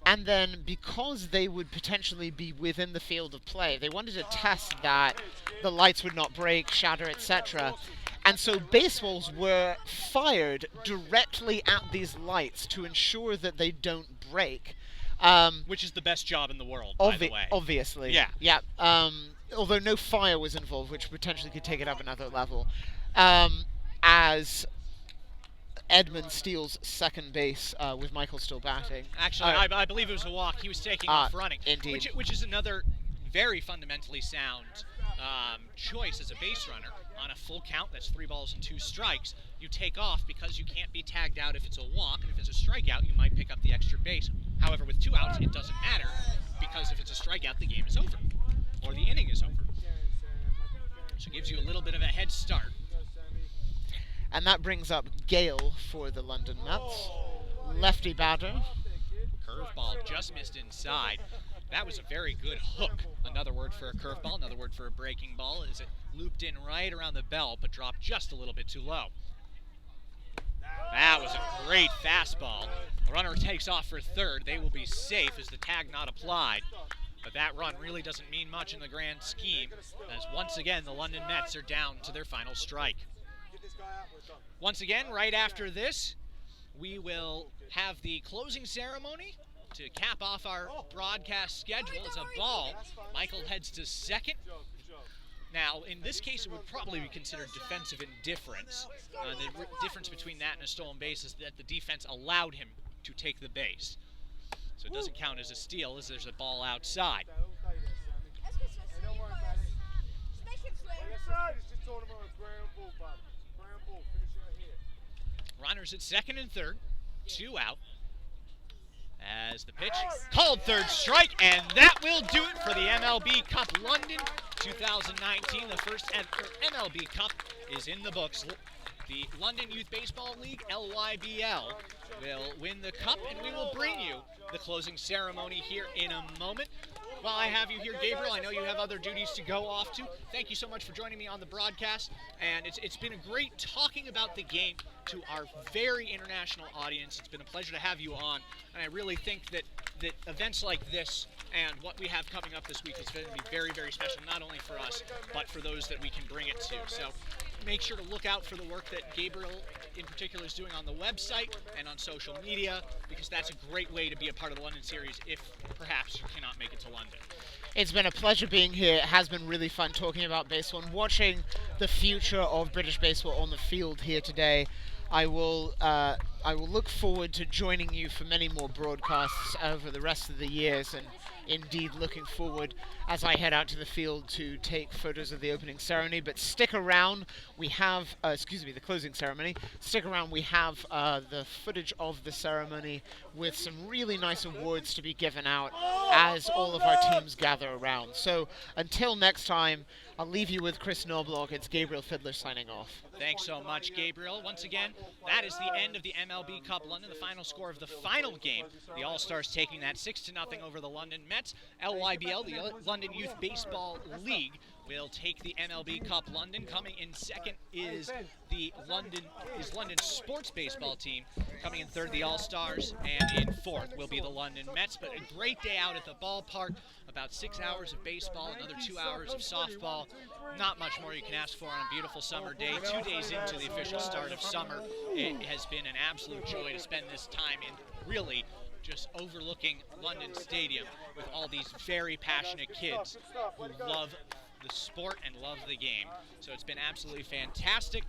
and then because they would potentially be within the field of play, they wanted to test that the lights would not break, shatter, etc. And so baseballs were fired directly at these lights to ensure that they don't break. Which is the best job in the world, by the way. Obviously. Yeah. Yeah. Although no fire was involved, which potentially could take it up another level. As Edmund steals second base with Michael still batting. Actually, I believe it was a walk. He was taking off running. Indeed. Which is another very fundamentally sound choice as a base runner. On a full count, that's 3 balls and 2 strikes. You take off because you can't be tagged out if it's a walk, and if it's a strikeout, you might pick up the extra base. However, with 2 outs, it doesn't matter, because if it's a strikeout, the game is over, or the inning is over. So it gives you a little bit of a head start. And that brings up Gale for the London Mets. Lefty batter. Curveball just missed inside. That was a very good hook. Another word for a curveball, another word for a breaking ball, is it looped in right around the belt, but dropped just a little bit too low. That was a great fastball. The runner takes off for third. They will be safe as the tag not applied. But that run really doesn't mean much in the grand scheme, as once again the London Mets are down to their final strike. Once again, right after this, we will have the closing ceremony to cap off our broadcast schedule. It's a ball. Michael heads to second. Now, in this case, it would probably be considered defensive indifference. The difference between that and a stolen base is that the defense allowed him to take the base. So it doesn't count as a steal, as there's a ball outside. Runners at second and third, 2 out. As the pitch, called third strike, and that will do it for the MLB Cup London 2019. The first ever MLB Cup is in the books. The London Youth Baseball League, LYBL, will win the cup, and we will bring you the closing ceremony here in a moment. While I have you here, Gabriel, I know you have other duties to go off to. Thank you so much for joining me on the broadcast, and it's been a great talking about the game to our very international audience. It's been a pleasure to have you on, and I really think that events like this and what we have coming up this week is going to be very, very special, not only for us, but for those that we can bring it to. So make sure to look out for the work that Gabriel in particular is doing on the website and on social media, because that's a great way to be a part of the London series if perhaps you cannot make it to London. It's been a pleasure being here. It has been really fun talking about baseball and watching the future of British baseball on the field here today. I will look forward to joining you for many more broadcasts over the rest of the years, and indeed looking forward as I head out to the field to take photos of the opening ceremony. But stick around, we have, the closing ceremony. Stick around, we have the footage of the ceremony with some really nice awards to be given out as all of our teams gather around. So until next time, I'll leave you with Chris Knobloch. It's Gabriel Fiddler signing off. Thanks so much, Gabriel. Once again, that is the end of the MLB Cup London, the final score of the final game. The All-Stars taking that 6-0 over the London Mets. LYBL, the London Youth Baseball League, will take the MLB Cup London. Coming in second is the London Sports Baseball team. Coming in third, the All-Stars, and in fourth will be the London Mets. But a great day out at the ballpark. About 6 hours of baseball, another 2 hours of softball. Not much more you can ask for on a beautiful summer day. 2 days into the official start of summer, it has been an absolute joy to spend this time in really just overlooking London Stadium with all these very passionate kids who love the sport and love the game. So it's been absolutely fantastic.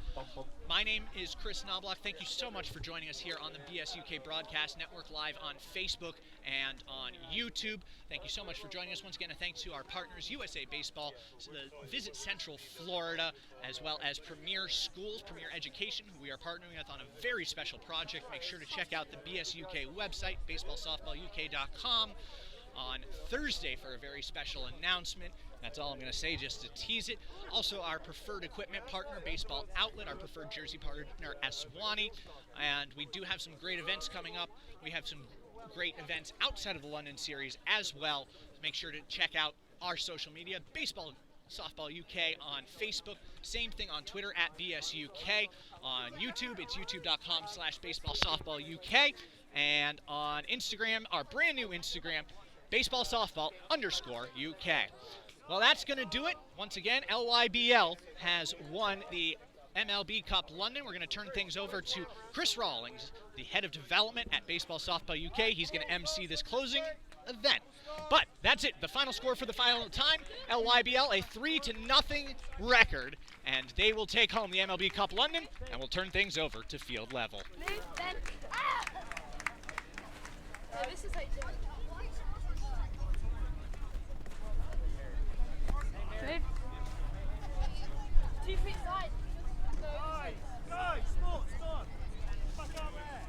My name is Chris Knobloch. Thank you so much for joining us here on the BSUK Broadcast Network, live on Facebook and on YouTube. Thank you so much for joining us. Once again, a thanks to our partners, USA Baseball, Visit Central Florida, as well as Premier Schools, Premier Education, who we are partnering with on a very special project. Make sure to check out the BSUK website, BaseballSoftballUK.com. on Thursday for a very special announcement. That's all I'm going to say just to tease it. Also, our preferred equipment partner, Baseball Outlet, our preferred jersey partner, Aswani. And we do have some great events coming up. We have some great events outside of the London series as well. Make sure to check out our social media, BaseballSoftballUK on Facebook. Same thing on Twitter at BSUK. On YouTube, it's youtube.com/BaseballSoftballUK. And on Instagram, our brand new Instagram, BaseballSoftball_UK. Well, that's going to do it. Once again, LYBL has won the MLB Cup London. We're going to turn things over to Chris Rawlings, the head of development at Baseball Softball UK. He's going to MC this closing event. But that's it. The final score for the final time, LYBL, a 3-0 record. And they will take home the MLB Cup London, and we'll turn things over to field level. This is like Dave. 2 feet side. Guys, stop. Back out there.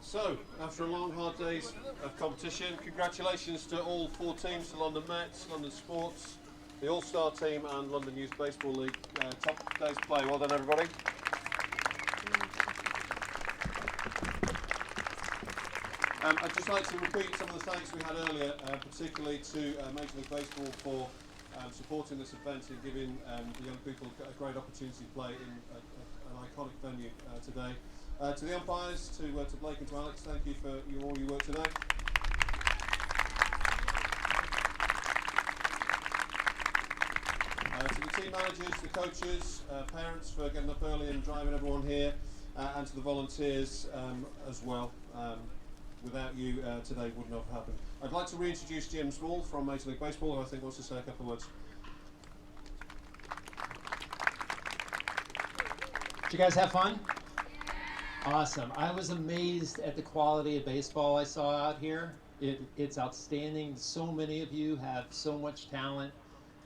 So, after a long, hard days of competition, congratulations to all 4 teams, to London Mets, London Sports, the All-Star team and London Youth Baseball League. Top day's play. Well done, everybody. I'd just like to repeat some of the thanks we had earlier, particularly to Major League Baseball for supporting this event and giving the young people a great opportunity to play in an iconic venue today. To the umpires, to Blake and to Alex, thank you for all your work today. To the team managers, the coaches, parents for getting up early and driving everyone here, and to the volunteers as well. Without you, today wouldn't have happened. I'd like to reintroduce Jim Small from Major League Baseball, who I think wants to say a couple of words. Did you guys have fun? Awesome. I was amazed at the quality of baseball I saw out here. It's outstanding. So many of you have so much talent,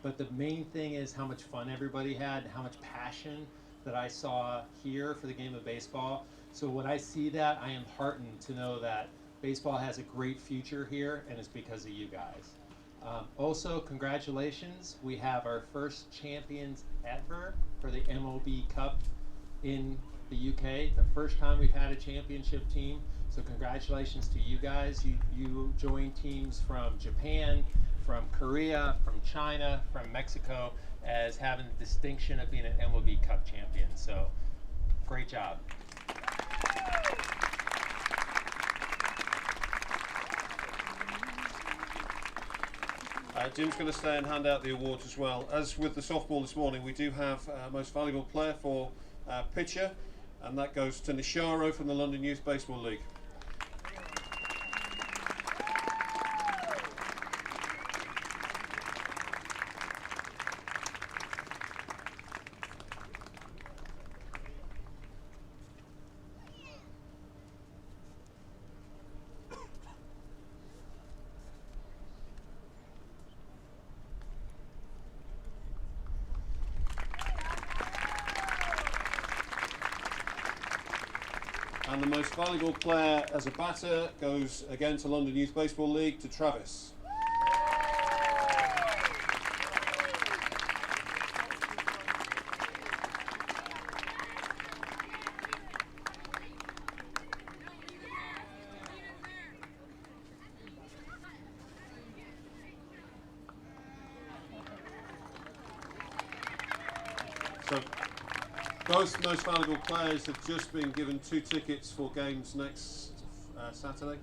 but the main thing is how much fun everybody had, how much passion that I saw here for the game of baseball. So when I see that, I am heartened to know that baseball has a great future here, and it's because of you guys. Also, congratulations. We have our first champions ever for the MLB Cup in the UK, the first time we've had a championship team. So congratulations to you guys. You joined teams from Japan, from Korea, from China, from Mexico, as having the distinction of being an MLB Cup champion. So great job. Jim's going to stay and hand out the awards as well. As with the softball this morning, we do have most valuable player for pitcher, and that goes to Nisharo from the London Youth Baseball League. And the most valuable player as a batter goes again to London Youth Baseball League, to Travis. So both most valuable players have just been given 2 tickets for games next Saturday,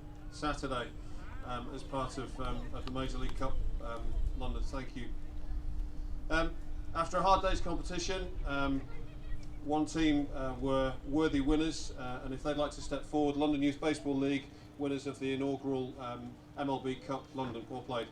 as part of the Major League Cup London. Thank you. After a hard day's competition, one team were worthy winners, and if they'd like to step forward, London Youth Baseball League, winners of the inaugural MLB Cup London. Well played.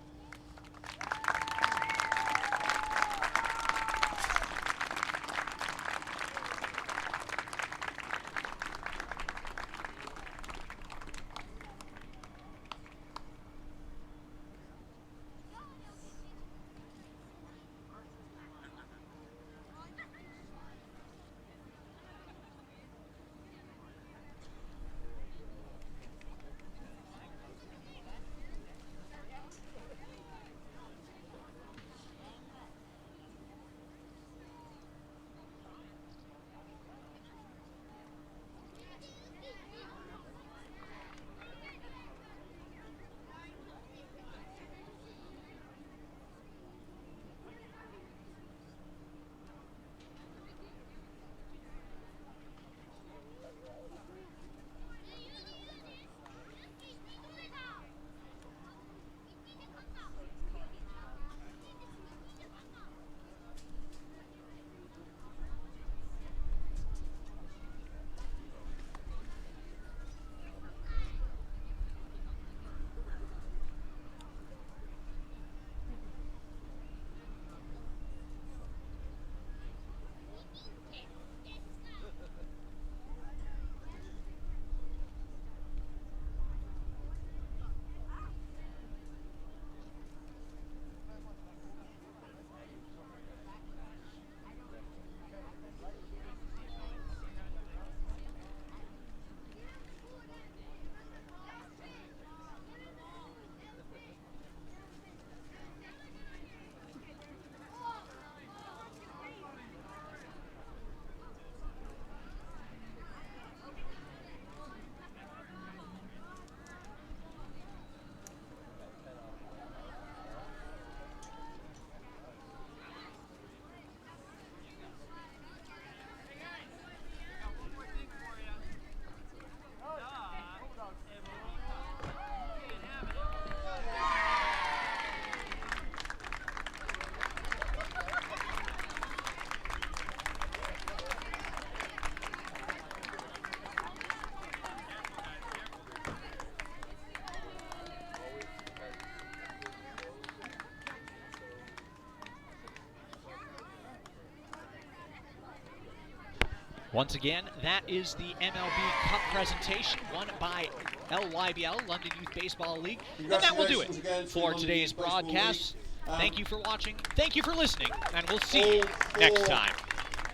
Once again, that is the MLB Cup presentation won by LYBL, London Youth Baseball League. And that will do it for today's broadcast. Thank you for watching, thank you for listening, and we'll see you next time.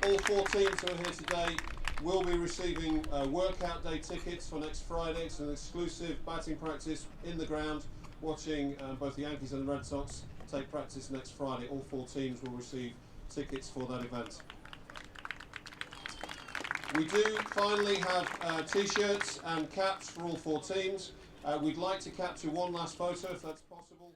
All 4 teams who are here today will be receiving workout day tickets for next Friday. It's an exclusive batting practice in the ground, watching both the Yankees and the Red Sox take practice next Friday. All 4 teams will receive tickets for that event. We do finally have T-shirts and caps for all 4 teams. We'd like to capture one last photo if that's possible.